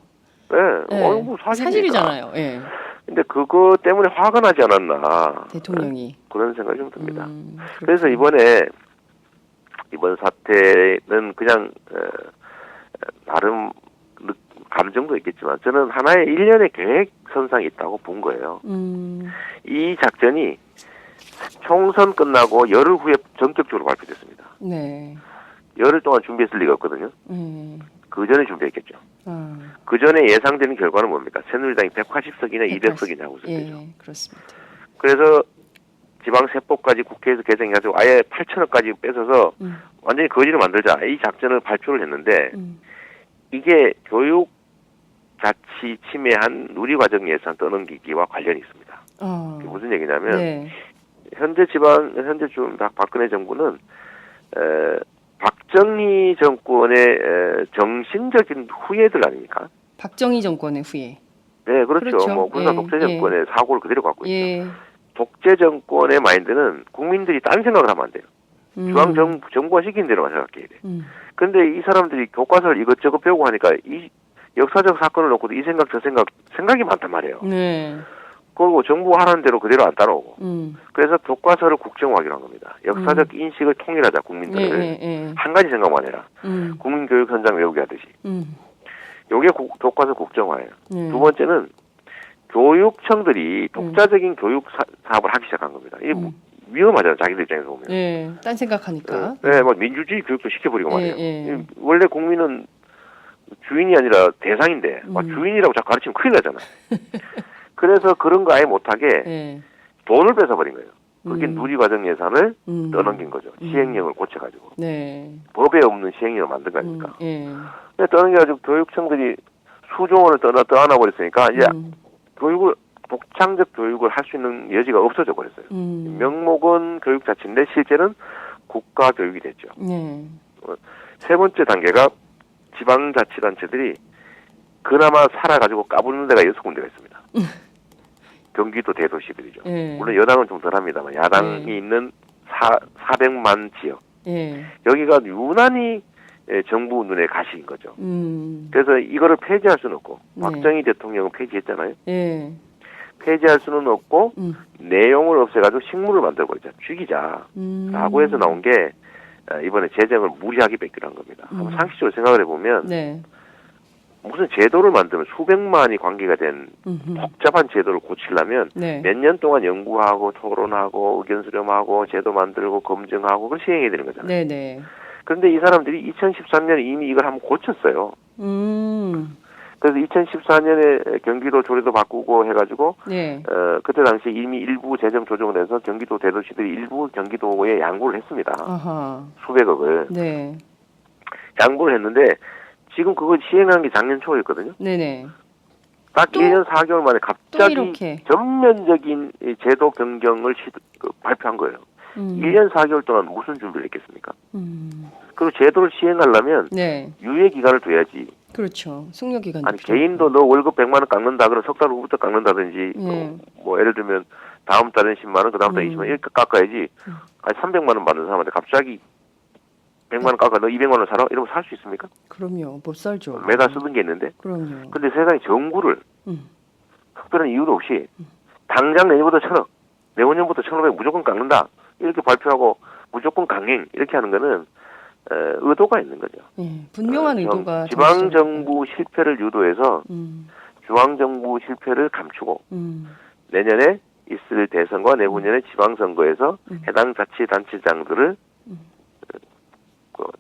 네. 네. 뭐 사실이잖아요. 예. 근데 그거 때문에 화가 나지 않았나. 대통령이. 그런 생각이 좀 듭니다. 그래서 그래서 이번 사태는 그냥 나름 감정도 있겠지만 저는 하나의 일련의 계획선상이 있다고 본 거예요. 이 작전이 총선 끝나고 열흘 후에 전격적으로 발표됐습니다. 네. 열흘 동안 준비했을 리가 없거든요. 그 전에 준비했겠죠. 그 전에 예상되는 결과는 뭡니까? 새누리당이 180석이냐 200석이냐 하고 있었죠. 예, 그렇습니다. 그래서 지방세법까지 국회에서 개정해가지고 아예 8천억까지 뺏어서 완전히 거지를 만들자 이 작전을 발표를 했는데 이게 교육 자치 침해한 누리과정 예산 떠넘기기와 관련이 있습니다. 그게 무슨 얘기냐면 네. 현재 박근혜 정부는 박정희 정권의 정신적인 후예들 아닙니까? 박정희 정권의 후예. 네, 그렇죠. 그렇죠. 뭐 군사 예, 독재 정권의 사고를 그대로 갖고 있죠. 예. 독재 정권의 마인드는 국민들이 딴 생각을 하면 안 돼요. 중앙정부가 시킨 대로만 생각해야 돼. 그런데 이 사람들이 교과서를 이것저것 배우고 하니까 이 역사적 사건을 놓고도 이 생각 저 생각이 많단 말이에요. 네. 그리고 정부 하라는 대로 그대로 안 따라오고. 음. 그래서 교과서를 국정화하기로 한 겁니다. 역사적 인식을 통일하자 국민들을. 한 가지 생각만 해라. 국민교육 현장 외우게 하듯이. 요게 교과서 국정화예요. 두 번째는 교육청들이 독자적인 교육 사업을 하기 시작한 겁니다. 이게 위험하잖아요. 자기들 입장에서 보면. 네. 딴 생각하니까. 네, 뭐 민주주의 교육도 시켜버리고 말이에요. 예. 원래 국민은 주인이 아니라 대상인데 주인이라고 자꾸 가르치면 큰일 나잖아요. 그래서 그런 거 아예 못하게 예. 돈을 뺏어버린 거예요. 그게 누리과정 예산을 떠넘긴 거죠. 시행령을 고쳐가지고. 네. 법에 없는 시행령을 만든 거 아닙니까? 예. 근데 떠넘겨가지고 교육청들이 수조 원을 떠안아버렸으니까 이제 독창적 교육을 할 수 있는 여지가 없어져 버렸어요. 명목은 교육 자체인데 실제는 국가 교육이 됐죠. 네. 세 번째 단계가 지방자치단체들이 그나마 살아가지고 까부는 데가 6군데가 있습니다. 경기도 대도시들이죠. 예. 물론 여당은 좀 덜합니다만 야당이 있는 400만 지역. 예. 여기가 유난히 정부 눈에 가시인 거죠. 그래서 이거를 폐지할 수는 없고 박정희 대통령은 폐지했잖아요. 예. 폐지할 수는 없고 내용을 없애가지고 식물을 만들어버리자. 죽이자. 라고 해서 나온 게 이번에 재정을 무리하게 뺏기로 한 겁니다. 한번 상식적으로 생각을 해보면 네. 무슨 제도를 만들면 수백만이 관계가 된 복잡한 제도를 고치려면 네. 몇 년 동안 연구하고 토론하고 의견 수렴하고 제도 만들고 검증하고 그걸 시행해야 되는 거잖아요. 네네. 그런데 이 사람들이 2013년에 이미 이걸 한번 고쳤어요. 그래서 2014년에 경기도 조례도 바꾸고 해가지고 네. 그때 당시에 이미 일부 재정 조정을 해서 경기도 대도시들이 일부 경기도에 양보를 했습니다. 아하. 수백억을. 네. 양보를 했는데 지금 그거 시행한 게 작년 초였거든요. 네네. 딱 또? 1년 4개월 만에 또 갑자기 이렇게. 전면적인 이 제도 변경을 발표한 거예요. 음. 1년 4개월 동안 무슨 준비를 했겠습니까? 음. 그리고 제도를 시행하려면 네. 유예 기간을 둬야지. 그렇죠. 숙려 기간. 아니 개인도 너 월급 100만 원 깎는다 그러면 석 달 후부터 깎는다든지 뭐 예를 들면 다음 달엔 10만 원, 그 다음 달에 20만 원 이렇게 깎아야지. 아니 300만 원 받는 사람한테 갑자기 100만 원 깎아 너 200만 원 살아? 이러면 살 수 있습니까? 그럼요. 못 살죠. 매달 쓰던 게 있는데. 그럼요. 근데 세상에 정부를 음. 특별한 이유도 없이 당장 내년부터 1,000억, 내후년부터 1,500 무조건 깎는다 이렇게 발표하고 무조건 강행 이렇게 하는 거는 의도가 있는 거죠. 예, 분명한 의도가 지방 정부 실패를 유도해서 음. 중앙 정부 실패를 감추고 음. 내년에 있을 대선과 내후년의 지방선거에서 해당 자치단체장들을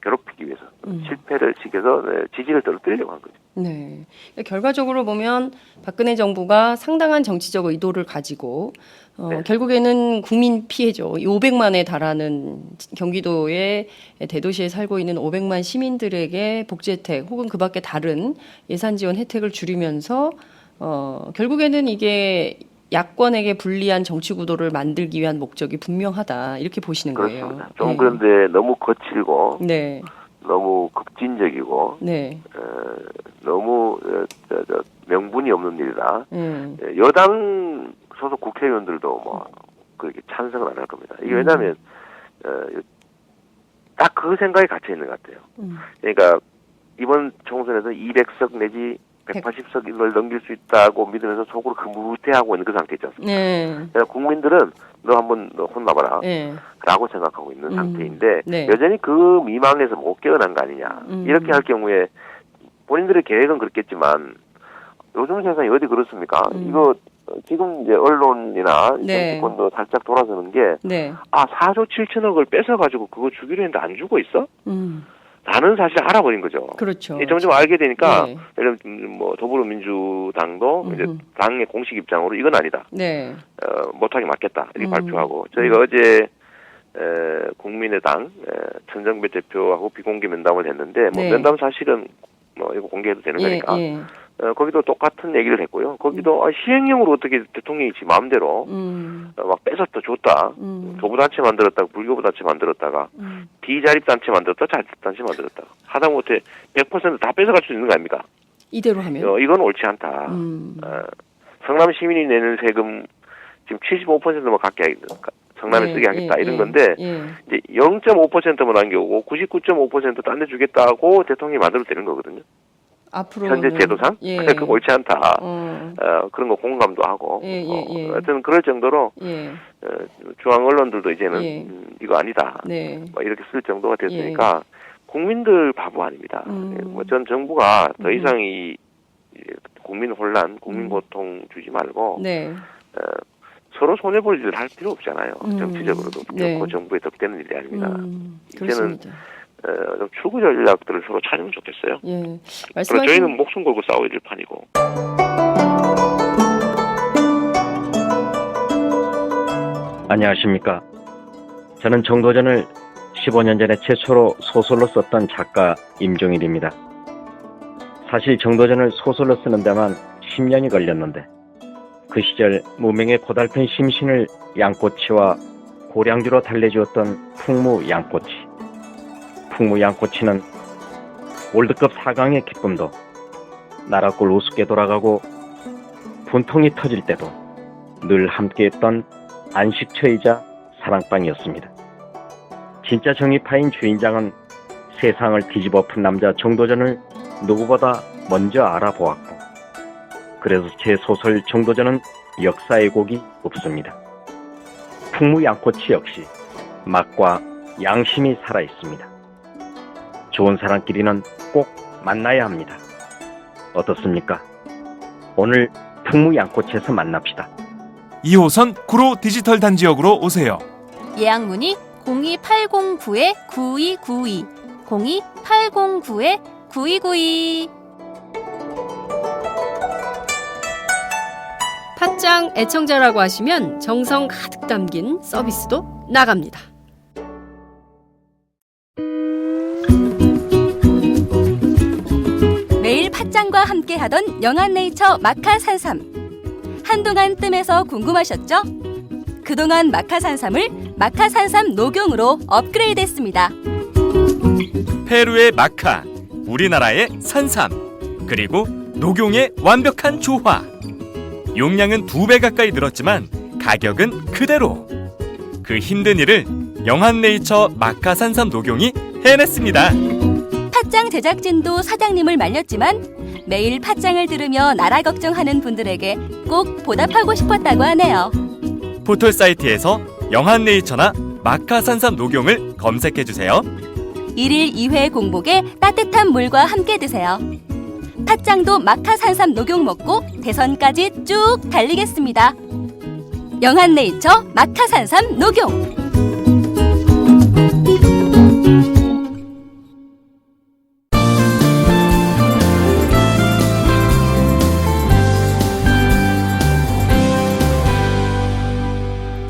괴롭히기 위해서 실패를 시켜서 지지를 떨어뜨리려고 한 거죠. 네. 결과적으로 보면 박근혜 정부가 상당한 정치적 의도를 가지고 네. 결국에는 국민 피해죠. 500만에 달하는 경기도의 대도시에 살고 있는 500만 시민들에게 복지 혜택 혹은 그 밖에 다른 예산 지원 혜택을 줄이면서 결국에는 이게 야권에게 불리한 정치 구도를 만들기 위한 목적이 분명하다. 이렇게 보시는 거예요. 그렇습니다. 좀 그런데 너무 거칠고 네. 너무 극진적이고 네. 너무 명분이 없는 일이다. 여당 소속 국회의원들도 뭐 그렇게 찬성을 안 할 겁니다. 이게 왜냐하면 딱 그 생각이 갇혀 있는 것 같아요. 그러니까 이번 총선에서 200석 내지 180석을 넘길 수 있다고 믿으면서 속으로 흐뭇해하고 있는 그 상태죠. 네. 국민들은 너 한번 혼나봐라 네. 라고 생각하고 있는 상태인데 네. 여전히 그 미망에서 못 깨어난 거 아니냐. 이렇게 할 경우에 본인들의 계획은 그렇겠지만 요즘 세상이 어디 그렇습니까? 이거 지금 이제 언론이나 네. 정치권도 살짝 돌아서는 게 네. 4조 7천억을 뺏어가지고 그거 주기로 했는데 안 주고 있어? 나는 사실 알아버린 거죠. 그렇죠. 점점 알게 되니까 네. 예를 들면 뭐 더불어민주당도 이제 당의 공식 입장으로 이건 아니다. 네. 못하게 맞겠다 이렇게 발표하고 저희가 어제 국민의당 천정배 대표하고 비공개 면담을 했는데 뭐 네. 면담 사실은 뭐 이거 공개해도 되는 거니까 거기도 똑같은 얘기를 했고요. 거기도 시행령으로 어떻게 대통령이 지 마음대로 막 뺏었다 줬다 교부단체 만들었다가 불교부단체 만들었다가 비자립단체 만들었다 자립단체 만들었다 하다못해 100% 다 뺏어갈 수 있는 거 아닙니까? 이대로 하면 이건 옳지 않다. 성남 시민이 내는 세금 지금 75%만 갖게 하겠다. 성남에 쓰게 하겠다 이런 건데 이제 0.5%만 남겨오고 99.5% 딴 데 주겠다고 대통령이 만들어도 되는 거거든요. 앞으로 현재 제도상 그거 옳지 않다. 그런 거 공감도 하고 하여튼 그럴 정도로 중앙 언론들도 이제는 이거 아니다. 뭐 이렇게 쓸 정도가 됐으니까 국민들 바보 아닙니다. 뭐 전 정부가 더 이상 이 국민 혼란, 국민 고통 주지 말고 서로 손해볼 일을 할 필요 없잖아요. 정치적으로도 그 정부에 덕되는 일이 아닙니다. 이제는 좀 출구 전략들을 서로 찾으면 좋겠어요. 그리고 저희는 목숨 걸고 싸워야 될 판이고. 안녕하십니까. 저는 정도전을 15년 전에 최초로 소설로 썼던 작가 임종일입니다. 사실 정도전을 소설로 쓰는 데만 10년이 걸렸는데 그 시절 무명의 고달픈 심신을 양꼬치와 고량주로 달래주었던 풍무 양꼬치. 풍무 양꼬치는 월드컵 4강의 기쁨도 나라골 우습게 돌아가고 분통이 터질 때도 늘 함께했던 안식처이자 사랑방이었습니다. 진짜 정의파인 주인장은 세상을 뒤집어 푼 남자 정도전을 누구보다 먼저 알아보았고 그래서 제 소설 정도전은 역사의 곡이 없습니다. 풍무 양꼬치 역시 맛과 양심이 살아있습니다. 좋은 사람끼리는 꼭 만나야 합니다. 어떻습니까? 오늘 풍무 양꼬치에서 만납시다. 2호선 구로 디지털 단지역으로 오세요. 예약 문의 02809-9292 02809-9292. 팟짱 애청자라고 하시면 정성 가득 담긴 서비스도 나갑니다. 매일 팥짱과 함께하던 영한네이처 마카산삼. 한동안 뜸해서 궁금하셨죠? 그동안 마카산삼을 마카산삼 녹용으로 업그레이드했습니다. 페루의 마카, 우리나라의 산삼, 그리고 녹용의 완벽한 조화. 용량은 2배 가까이 늘었지만 가격은 그대로. 그 힘든 일을 영한네이처 마카산삼 녹용이 해냈습니다. 팥장 제작진도 사장님을 말렸지만 매일 팥장을 들으며 나라 걱정하는 분들에게 꼭 보답하고 싶었다고 하네요. 포털 사이트에서 영한네이처나 마카산삼 녹용을 검색해주세요. 1일 2회 공복에 따뜻한 물과 함께 드세요. 팥장도 마카산삼 녹용 먹고 대선까지 쭉 달리겠습니다. 영한네이처 마카산삼 녹용.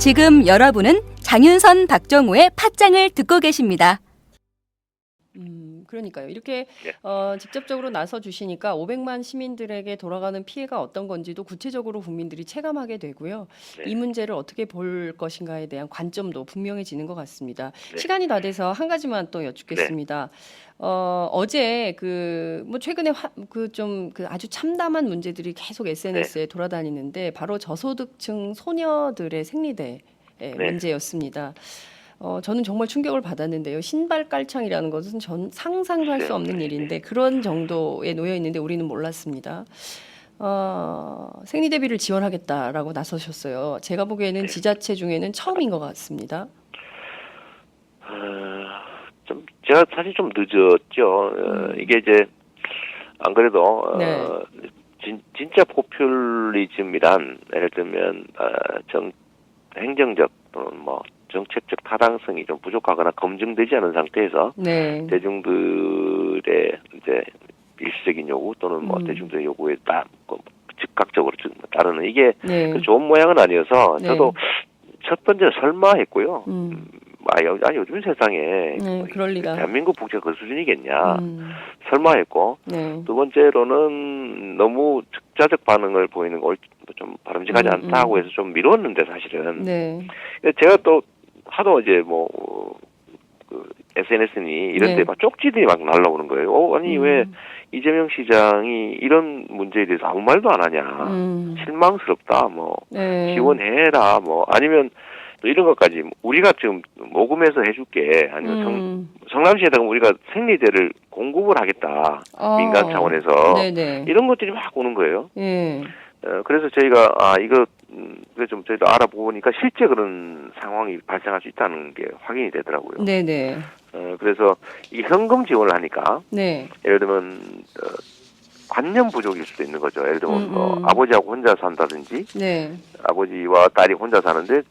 지금 여러분은 장윤선, 박정우의 팥장을 듣고 계십니다. 그러니까요. 이렇게 네. 직접적으로 나서 주시니까 500만 시민들에게 돌아가는 피해가 어떤 건지도 구체적으로 국민들이 체감하게 되고요. 네. 이 문제를 어떻게 볼 것인가에 대한 관점도 분명해지는 것 같습니다. 네. 시간이 다 돼서 한 가지만 또 여쭙겠습니다. 어제 뭐 최근에 아주 참담한 문제들이 계속 SNS에 돌아다니는데 바로 저소득층 소녀들의 생리대 문제였습니다. 저는 정말 충격을 받았는데요. 신발 깔창이라는 것은 전 상상도 할 수 없는 일인데 그런 정도에 놓여 있는데 우리는 몰랐습니다. 생리대비를 지원하겠다라고 나서셨어요. 제가 보기에는 지자체 중에는 처음인 것 같습니다. 제가 사실 좀 늦었죠. 이게 이제 안 그래도 진짜 포퓰리즘이란 예를 들면 행정적 또는 뭐 정책적 타당성이 좀 부족하거나 검증되지 않은 상태에서 대중들의 이제 일시적인 요구 또는 뭐 대중들의 요구에 즉각적으로 따르는 이게 그 좋은 모양은 아니어서 저도 첫 번째는 설마 했고요. 아니 요즘 세상에 그럴 리가. 대한민국 복지가 그 수준이겠냐 설마 했고 두 번째로는 너무 즉자적 반응을 보이는 걸 좀 바람직하지 않다고 해서 좀 미뤘는데 사실은 제가 또 하도 이제 SNS니 이런 데 막 쪽지들이 막 날라오는 거예요. 아니 왜 이재명 시장이 이런 문제에 대해서 아무 말도 안 하냐. 실망스럽다. 지원해라. 아니면 또 이런 것까지 우리가 지금 모금해서 해줄게. 아니면 성남시에다가 우리가 생리대를 공급을 하겠다. 민간 차원에서. 이런 것들이 막 오는 거예요. 그래서 저희가 이거 좀 저희도 알아보니까 실제 그런 상황이 발생할 수 있다는 게 확인이 되더라고요. 그래서 이게 현금 지원을 하니까 예를 들면 관념 부족일 수도 있는 거죠. 예를 들면 아버지하고 혼자 산다든지 아버지와 딸이 혼자 사는데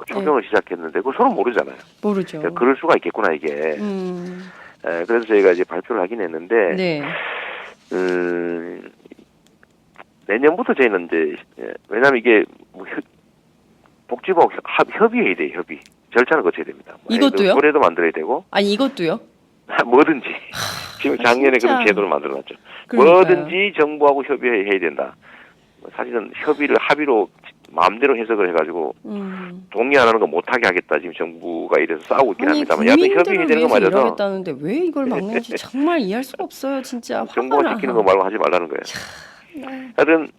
초경을 시작했는데 그거 서로 모르잖아요. 모르죠. 그러니까 그럴 수가 있겠구나 이게. 그래서 저희가 이제 발표를 하긴 했는데 내년부터 저희는 이제 왜냐하면 이게 복지부하고 협의해야 돼요. 협의 절차를 거쳐야 됩니다. 이것도요? 노래도 만들어야 되고. 아니 이것도요? 뭐든지 지금 작년에 그런 제도를 만들어놨죠. 뭐든지 정부하고 협의해야 된다. 사실은 합의로 마음대로 해석을 해가지고 동의 안 하는 거 못하게 하겠다. 지금 정부가 이래서 싸우고 있긴 합니다만 여튼 협의해야 되는 거 맞아서 이러겠다는데 왜 이걸 막는지 정말 이해할 수가 없어요. 진짜 정부가 지키는 거 말고 하지 말라는 거예요. 하여튼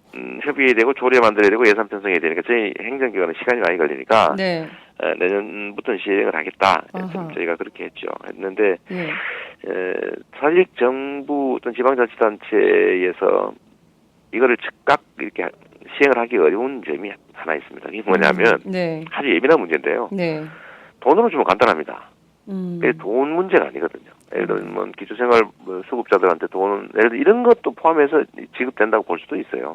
협의해야 되고 조례 만들어야 되고 예산 편성해야 되니까 저희 행정기관은 시간이 많이 걸리니까 내년부터는 시행을 하겠다. 저희가 그렇게 했는데 사실 정부 또는 지방자치단체에서 이거를 즉각 이렇게 시행을 하기 어려운 점이 하나 있습니다. 이게 뭐냐면 아주 예민한 문제인데요. 돈으로 주면 간단합니다. 그게 돈 문제가 아니거든요. 예를 들면 기초생활 수급자들한테 돈은 예를 들어 이런 것도 포함해서 지급된다고 볼 수도 있어요.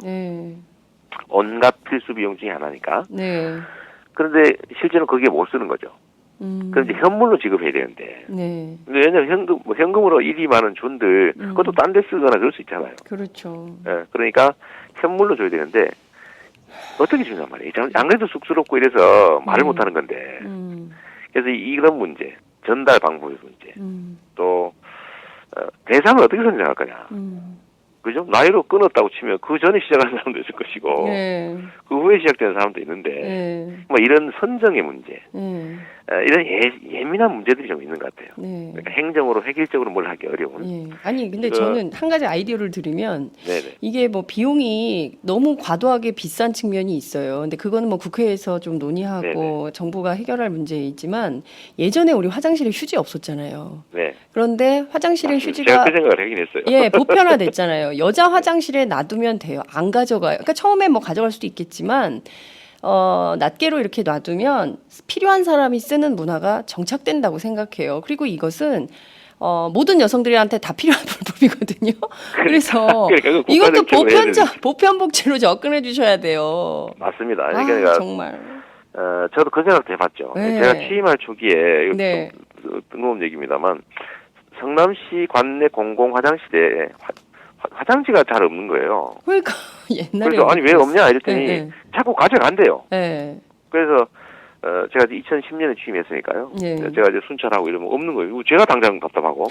온갖 필수 비용 중에 하나니까. 그런데 실제는 거기에 못 쓰는 거죠. 그런데 현물로 지급해야 되는데. 근데 왜냐면 현금으로 1,2만 원 준들 그것도 딴 데 쓰거나 그럴 수 있잖아요. 그렇죠. 그러니까 현물로 줘야 되는데 어떻게 주냔 말이에요. 안 그래도 쑥스럽고 이래서 말을 못 하는 건데. 그래서 이런 문제, 전달 방법의 문제, 또 대상을 어떻게 선정할 거냐. 그죠? 나이로 끊었다고 치면 그 전에 시작한 사람도 있을 것이고 네. 그 후에 시작된 사람도 있는데 네. 뭐 이런 선정의 문제, 네. 이런 예민한 문제들이 좀 있는 것 같아요. 네. 그러니까 행정으로 획일적으로 뭘 하기 어려운. 예. 아니 근데 이거- 저는 한 가지 아이디어를 드리면 네네. 이게 뭐 비용이 너무 과도하게 비싼 측면이 있어요. 근데 그거는 뭐 국회에서 좀 논의하고 정부가 해결할 문제이지만 예전에 우리 화장실에 휴지 없었잖아요. 네. 그런데 화장실에 맞습니다. 휴지가 제가 그 생각을 하긴 했어요. 예, 보편화됐잖아요. 여자 화장실에 놔두면 돼요. 안 가져가요. 그러니까 처음에 뭐 가져갈 수도 있겠지만 낱개로 이렇게 놔두면 필요한 사람이 쓰는 문화가 정착된다고 생각해요. 그리고 이것은 모든 여성들한테 다 필요한 불법이거든요. 그래서 그러니까 그 이것도 국가정책으로 해야 되는데. 보편복지로 접근해 주셔야 돼요. 맞습니다. 아, 그러니까 정말. 저도 그 생각도 해봤죠. 네. 제가 취임할 초기에 네. 좀 뜬금없는 얘기입니다만 성남시 관내 공공 화장실에 화장지가 잘 없는 거예요. 그러니까 옛날에 그래서 아니 왜 없냐 이랬더니 네, 자꾸 가져간대요. 네. 그래서 제가 이제 2010년에 취임했으니까요. 네. 제가 이제 순찰하고 이러면 없는 거예요. 제가 당장 답답하고.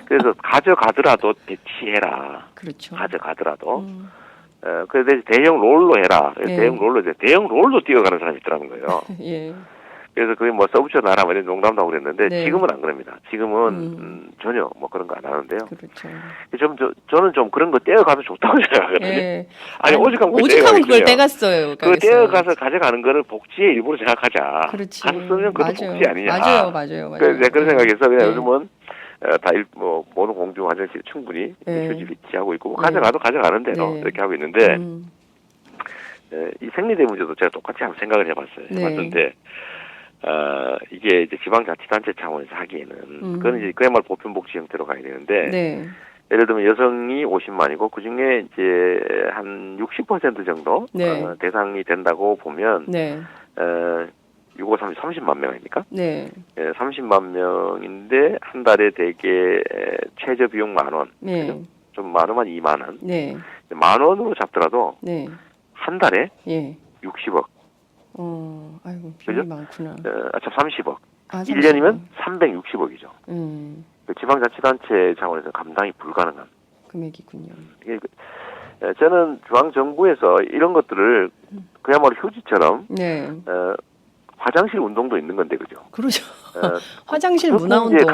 그래서 가져가더라도 배치해라. 그렇죠. 가져가더라도. 음. 그래서 대형 롤로 해라. 그래서 네. 대형 롤로 뛰어가는 사람이 있더라는 거예요. 예. 그래서 그게 뭐 서브쳐 나라 뭐 이런 농담도 하고 그랬는데 네. 지금은 안 그럽니다. 지금은 음. 전혀 뭐 그런 거 안 하는데요. 그렇죠. 저는 좀 그런 거 떼어가면 좋다고 생각하거든요. 예. 아니 오죽하면 오죽하면 그걸 떼어가겠어요. 떼갔어요. 그 떼어가서 가져가는 거를 복지의 일부로 생각하자. 그렇지. 가서 쓰면 그것도 복지 아니냐. 맞아요. 그래서 내가 그런 생각해서 그냥 네. 요즘은 모든 공중 화장실 충분히 네. 휴지 비치하고 있고 뭐 네. 가져가도 가져가는 대로 네. 이렇게 하고 있는데 음. 이 생리대 문제도 제가 똑같이 한번 생각을 해봤어요. 네. 해봤는데 이게 이제 지방자치단체 차원에서 하기에는 그건 이제 그야말로 보편복지 형태로 가야 되는데 네. 예를 들면 여성이 50만이고 그 중에 이제 한 60% 정도 네. 대상이 된다고 보면 네. 30만 명 아닙니까? 네. 30만 명인데 한 달에 대개 최저 비용 10,000원, 네. 좀 많으면 2만 원, 네. 10,000원으로 잡더라도 네. 한 달에 예. 60억, 아이고, 비용이 그죠? 많구나. 30억, 아, 1년이면 360억이죠. 지방자치단체 차원에서 감당이 불가능한. 금액이군요. 이게 저는 중앙정부에서 이런 것들을 그야말로 휴지처럼 네. 화장실 운동도 있는 건데 그죠? 그러죠. 어, 화장실 특히 문화운동. 이제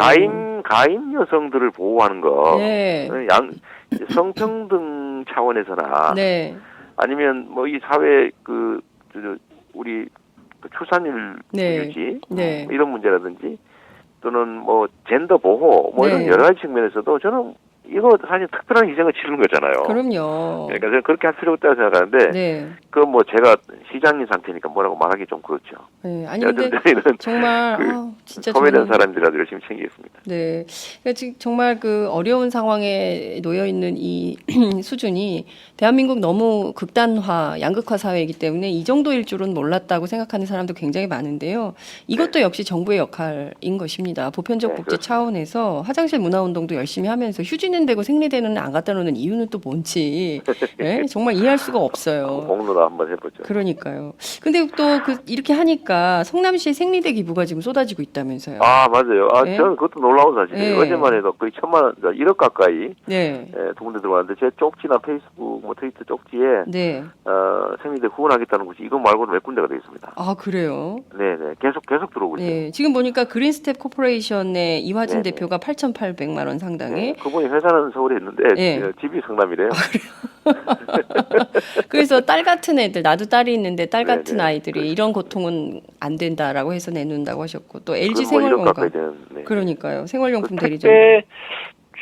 가임 여성들을 보호하는 거, 네. 성평등 차원에서나 네. 아니면 뭐 이 사회 우리 출산율 네. 유지 네. 이런 문제라든지 또는 뭐 젠더 보호 뭐 이런 네. 여러 가지 측면에서도 저는 이거 사실 특별한 희생을 치르는 거잖아요. 그럼요. 그러니까 저는 그렇게 할 필요가 있다고 생각하는데 네. 그건 뭐 제가 시장인 상태니까 뭐라고 말하기 좀 그렇죠. 네. 아니 근데 저희는 정말 그 진짜 소외된 저는 사람들이라도 열심히 챙기겠습니다. 네. 그러니까 지금 정말 그 어려운 상황에 놓여 있는 이 수준이 대한민국 너무 극단화, 양극화 사회이기 때문에 이 정도일 줄은 몰랐다고 생각하는 사람도 굉장히 많은데요. 이것도 역시 정부의 역할인 것입니다. 보편적 네, 복지 그렇습니다. 차원에서 화장실 문화 운동도 열심히 하면서 휴지는 되고 생리대는 안 갖다 놓는 이유는 또 뭔지 네? 정말 이해할 수가 없어요. 공로나 한번 해보죠. 그러니까요. 근데 또 이렇게 하니까 성남시의 생리대 기부가 지금 쏟아지고 있다면서요. 아 맞아요. 네. 저는 그것도 놀라운 사실이에요. 네. 어제만 해도 거의 1,000만 원, 1억 가까이 네. 두 군데 들어왔는데 제 쪽지나 페이스북, 뭐 트위터 쪽지에 네. 생리대 후원하겠다는 곳이 이거 말고는 몇 군데가 되어 있습니다. 아, 그래요? 네네 계속 들어오고 있어요. 네. 지금 보니까 그린스텝 코퍼레이션의 이화진 네네. 대표가 8,800만 원 상당의. 네, 그분이 회사는 서울에 있는데 네. 집이 성남이래요. 그래서 딸 같은 애들, 나도 딸이 있는데 딸 같은 네네. 아이들이 이런 고통은 안 된다라고 해서 내놓는다고 하셨고 또 LG 그건 뭐 1억 가까이 생활건강. 되는. 네. 그러니까요. 생활용품 대리점. 택배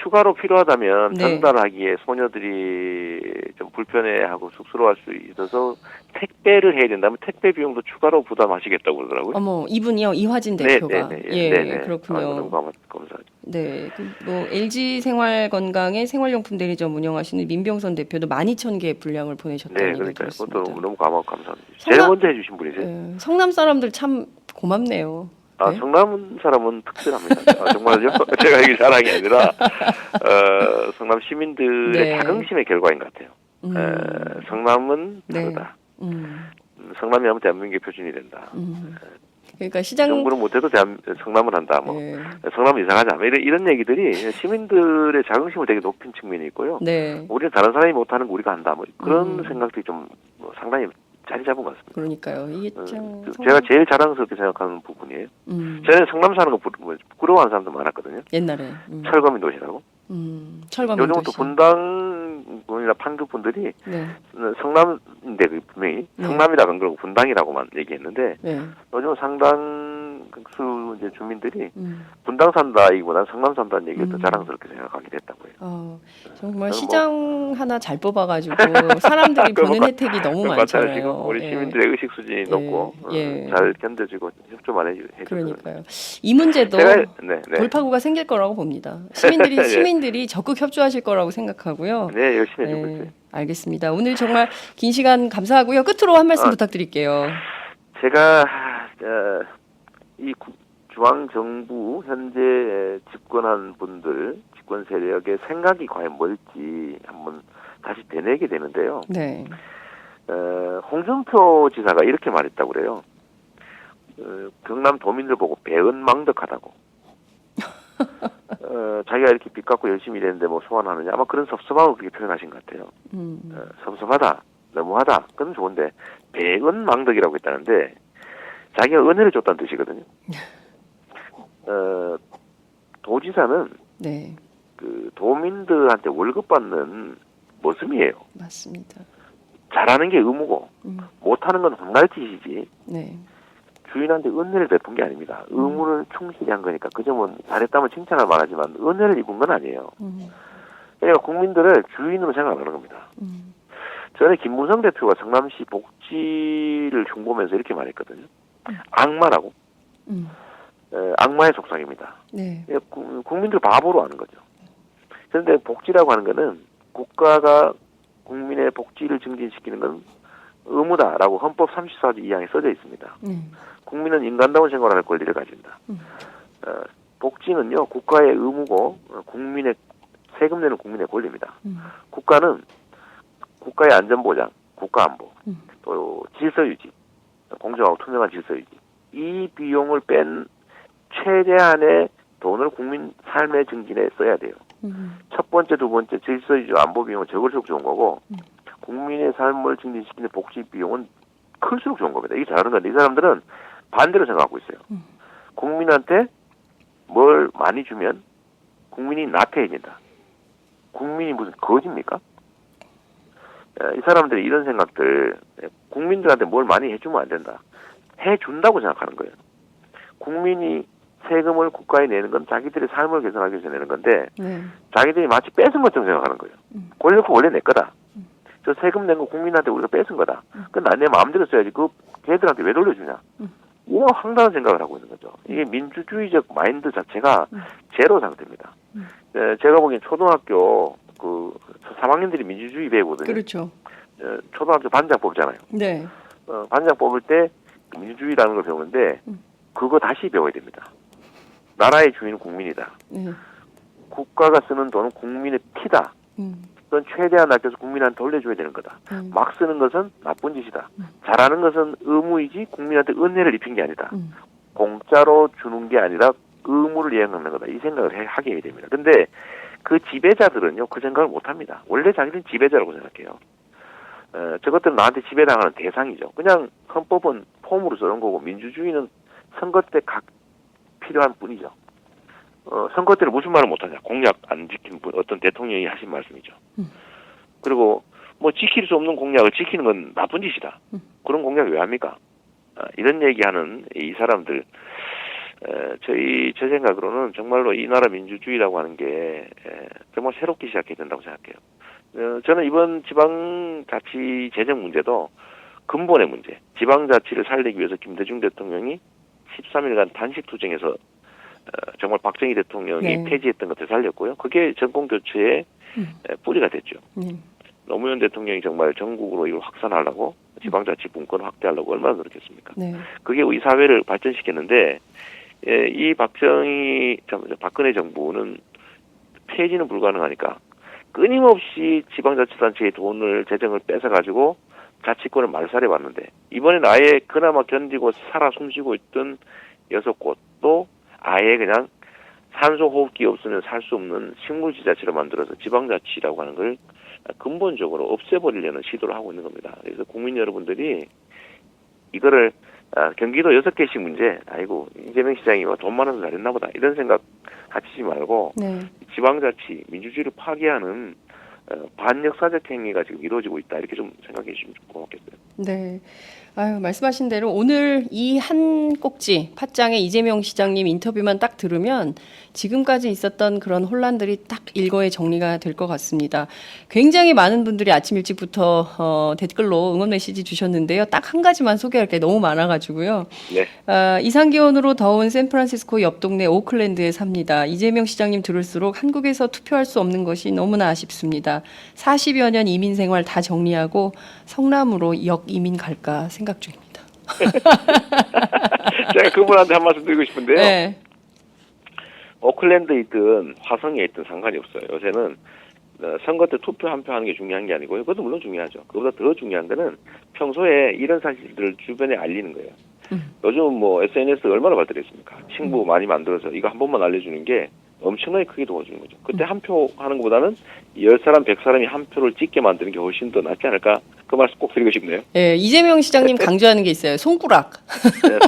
추가로 필요하다면 네. 전달하기에 소녀들이 좀 불편해하고 쑥스러워할 수 있어서 택배를 해야 된다면 택배 비용도 추가로 부담하시겠다고 그러더라고요. 어머, 이분이요. 이화진 대표가. 네네네. 예, 네네. 그렇군요. 너무 감사하죠. 네, 뭐 LG 생활건강의 생활용품 대리점 운영하시는 민병선 대표도 12,000개의 분량을 보내셨다는 네, 얘기를 그러니까 들었습니다. 그것도 너무 감사합니다. 성남- 제일 먼저 해주신 분이세요. 네, 성남 사람들 참 고맙네요. 네? 성남 사람은 특별합니다. 정말요. 제가 이게 자랑이 아니라 성남 시민들의 네. 자긍심의 결과인 것 같아요. 성남은 네. 다르다. 음, 성남이 하면 대한민국의 표준이 된다. 그러니까 시장 정부는 못해도 성남은 한다. 뭐 네. 성남은 이상하지 않아. 이런 얘기들이 시민들의 자긍심을 되게 높인 측면이 있고요. 네. 우리는 다른 사람이 못하는 거 우리가 한다. 뭐 그런 생각들이 좀 상당히 자리 잡은 것 같습니다. 그러니까요. 이게 참 제가 제일 자랑스럽게 생각하는 부분이에요. 저는 성남 사는 거 부러워하는 사람도 많았거든요. 옛날에 철거민 도시라고. 철거민 요즘 또 도시. 분당분이나 판교분들이 네. 성남인데 분명히 성남이라고 안 그러고 분당이라고만 얘기했는데 네. 요즘 상당수 이제 주민들이 분당 산다 이기보다는 성남 산다는 얘기를 더 자랑스럽게 생각하게 됐다고요. 정말 시장 하나 잘 뽑아가지고 사람들이 보는 혜택이 너무 많잖아요. 지금 우리 시민들의 의식 수준이 높고 잘 견뎌지고 협조만 해주고 그러니까요. 이 문제도 돌파구가 생길 거라고 봅니다. 시민들이 적극 협조하실 거라고 생각하고요. 네, 열심히 해주고 있어요. 알겠습니다. 오늘 정말 긴 시간 감사하고요. 끝으로 한 말씀 부탁드릴게요. 제가 이 중앙정부 현재 집권한 분들, 집권 세력의 생각이 과연 뭘지 한번 다시 되뇌게 되는데요. 네. 홍준표 지사가 이렇게 말했다고 그래요. 경남 도민들 보고 배은망덕하다고. 자기가 이렇게 빚 갚고 열심히 일했는데 뭐 소환하느냐 아마 그런 섭섭함을 그렇게 표현하신 것 같아요. 섭섭하다, 너무하다, 그건 좋은데 배은망덕이라고 했다는데 자기가 은혜를 줬다는 뜻이거든요. 도지사는 네. 그 도민들한테 월급 받는 모습이에요. 맞습니다. 잘하는 게 의무고 못하는 건 혼날 짓이지. 네. 주인한테 은혜를 베푼 게 아닙니다. 의무를 충실히 한 거니까 그 점은 잘했다면 칭찬할 만하지만 은혜를 입은 건 아니에요. 그러니까 국민들을 주인으로 생각하는 겁니다. 전에 김무성 대표가 성남시 복지를 흉보면서 이렇게 말했거든요. 악마라고. 악마의 속삭입니다. 네. 국민들 바보로 하는 거죠. 그런데 복지라고 하는 거는 국가가 국민의 복지를 증진시키는 건 의무다라고 헌법 34조 2항에 써져 있습니다. 국민은 인간다운 생활을 할 권리를 가진다. 복지는요 국가의 의무고 국민의 세금 내는 국민의 권리입니다. 국가는 국가의 안전보장, 국가안보, 또 질서유지, 공정하고 투명한 질서유지 이 비용을 뺀 최대한의 돈을 국민 삶의 증진에 써야 돼요. 첫 번째, 두 번째 질서유지 안보 비용은 적을수록 좋은 거고 국민의 삶을 증진시키는 복지 비용은 클수록 좋은 겁니다. 이게 다른 건데 이 사람들은 반대로 생각하고 있어요. 국민한테 뭘 많이 주면 국민이 나태해진다. 국민이 무슨 거지입니까? 이 사람들이 이런 생각들 국민들한테 뭘 많이 해주면 안 된다. 해준다고 생각하는 거예요. 국민이 세금을 국가에 내는 건 자기들의 삶을 개선하기 위해서 내는 건데 자기들이 마치 뺏은 것처럼 생각하는 거예요. 권력은 원래 내 거다. 저 세금 낸 거 국민한테 우리가 뺏은 거다. 그건 내 마음대로 써야지 그 걔들한테 왜 돌려주냐. 이런 황당한 생각을 하고 있는 거죠. 이게 민주주의적 마인드 자체가 제로 상태입니다. 제가 보기엔 초등학교 그 3학년들이 민주주의 배우거든요. 그렇죠. 초등학교 반장 뽑잖아요. 네. 반장 뽑을 때 민주주의라는 걸 배우는데 그거 다시 배워야 됩니다. 나라의 주인은 국민이다. 국가가 쓰는 돈은 국민의 피다. 그건 최대한 아껴서 국민한테 돌려줘야 되는 거다. 막 쓰는 것은 나쁜 짓이다. 잘하는 것은 의무이지 국민한테 은혜를 입힌 게 아니다. 공짜로 주는 게 아니라 의무를 이행하는 거다. 이 생각을 하게 해야 됩니다. 근데 그 지배자들은요, 그 생각을 못 합니다. 원래 자기는 지배자라고 생각해요. 저것들은 나한테 지배당하는 대상이죠. 그냥 헌법은 폼으로 써놓은 거고 민주주의는 선거 때 각 필요한 뿐이죠. 선거 때는 무슨 말을 못하냐. 공약 안 지킨 분, 어떤 대통령이 하신 말씀이죠. 그리고 뭐 지킬 수 없는 공약을 지키는 건 나쁜 짓이다. 그런 공약을 왜 합니까? 이런 얘기하는 이 사람들, 제 생각으로는 정말로 이 나라 민주주의라고 하는 게 정말 새롭게 시작해야 된다고 생각해요. 저는 이번 지방자치 재정 문제도 근본의 문제, 지방자치를 살리기 위해서 김대중 대통령이 13일간 단식투쟁에서 정말 박정희 대통령이 폐지했던 것을 살렸고요. 그게 정권교체의 뿌리가 됐죠. 노무현 대통령이 정말 전국으로 이걸 확산하려고 지방자치 분권 확대하려고 얼마나 노력했습니까? 그게 우리 사회를 발전시켰는데 이 박근혜 정부는 폐지는 불가능하니까 끊임없이 지방자치단체의 재정을 뺏어가지고 자치권을 말살해봤는데 이번엔 아예 그나마 견디고 살아 숨쉬고 있던 6곳 또 아예 그냥 산소호흡기 없으면 살 수 없는 식물지자체로 만들어서 지방자치라고 하는 걸 근본적으로 없애버리려는 시도를 하고 있는 겁니다. 그래서 국민 여러분들이 이거를 경기도 6개씩 문제, 아이고 이재명 시장이 돈 많아서 잘했나 보다 이런 생각 하시지 말고 네. 지방자치, 민주주의를 파괴하는 반역사적 행위가 지금 이루어지고 있다 이렇게 좀 생각해 주시면 고맙겠어요. 네. 아유, 말씀하신 대로 오늘 이 한 꼭지 팟짱의 이재명 시장님 인터뷰만 딱 들으면 지금까지 있었던 그런 혼란들이 딱 일거에 정리가 될 것 같습니다. 굉장히 많은 분들이 아침 일찍부터 댓글로 응원 메시지 주셨는데요. 딱 한 가지만 소개할 게 너무 많아가지고요. 네. 이상기온으로 더운 샌프란시스코 옆 동네 오클랜드에 삽니다. 이재명 시장님 들을수록 한국에서 투표할 수 없는 것이 너무나 아쉽습니다. 40여 년 이민 생활 다 정리하고 성남으로 역이민 갈까 생각 중입니다. 제가 그분한테 한 말씀 드리고 싶은데요. 네. 오클랜드에 있든 화성에 있든 상관이 없어요. 요새는 선거 때 투표 한 표 하는 게 중요한 게 아니고요. 그것도 물론 중요하죠. 그보다 더 중요한 거는 평소에 이런 사실들을 주변에 알리는 거예요. 요즘 뭐 SNS 얼마나 발달했습니까? 친구 많이 만들어서 이거 한 번만 알려주는 게 엄청나게 크게 도와주는 거죠. 그때 한 표 하는 것보다는 10사람, 100사람이 한 표를 찍게 만드는 게 훨씬 더 낫지 않을까? 그 말씀 꼭 드리고 싶네요. 네, 이재명 시장님 강조하는 게 있어요. 손가락. 네,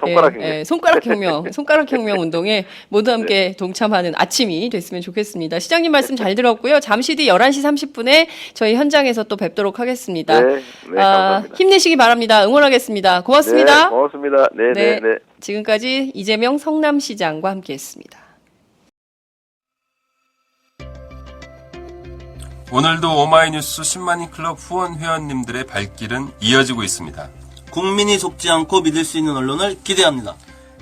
손가락 혁명. 네, 손가락 혁명, 손가락 혁명 운동에 모두 함께 동참하는 아침이 됐으면 좋겠습니다. 시장님 말씀 잘 들었고요. 잠시 뒤 11시 30분에 저희 현장에서 또 뵙도록 하겠습니다. 네, 감사합니다. 힘내시기 바랍니다. 응원하겠습니다. 고맙습니다. 네, 고맙습니다. 네, 네, 네. 지금까지 이재명 성남시장과 함께했습니다. 오늘도 오마이뉴스 10만인 클럽 후원 회원님들의 발길은 이어지고 있습니다. 국민이 속지 않고 믿을 수 있는 언론을 기대합니다.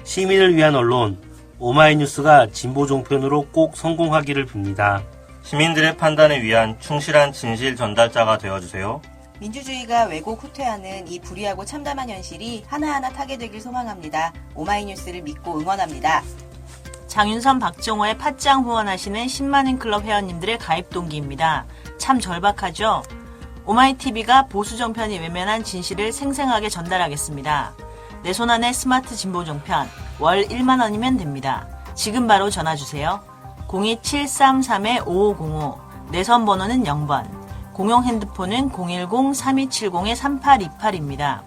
시민을 위한 언론, 오마이뉴스가 진보 종편으로 꼭 성공하기를 빕니다. 시민들의 판단에 위한 충실한 진실 전달자가 되어주세요. 민주주의가 왜곡 후퇴하는 이 불의하고 참담한 현실이 하나하나 타개되길 소망합니다. 오마이뉴스를 믿고 응원합니다. 장윤선, 박정호의 팟짱 후원하시는 10만인 클럽 회원님들의 가입 동기입니다. 참 절박하죠? 오마이TV가 보수 정편이 외면한 진실을 생생하게 전달하겠습니다. 내 손 안에 스마트 진보 종편, 월 1만 원이면 됩니다. 지금 바로 전화주세요. 02733-5505, 내선 번호는 0번, 공용 핸드폰은 010-3270-3828입니다.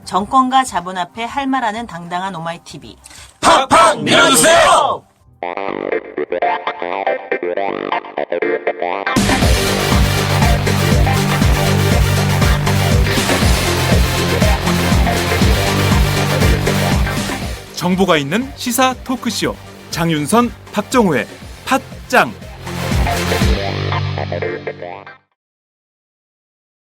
정권과 자본 앞에 할 말하는 당당한 오마이TV. 팍팍 밀어주세요! 정보가 있는 시사 토크쇼 장윤선, 박정호의 팟짱.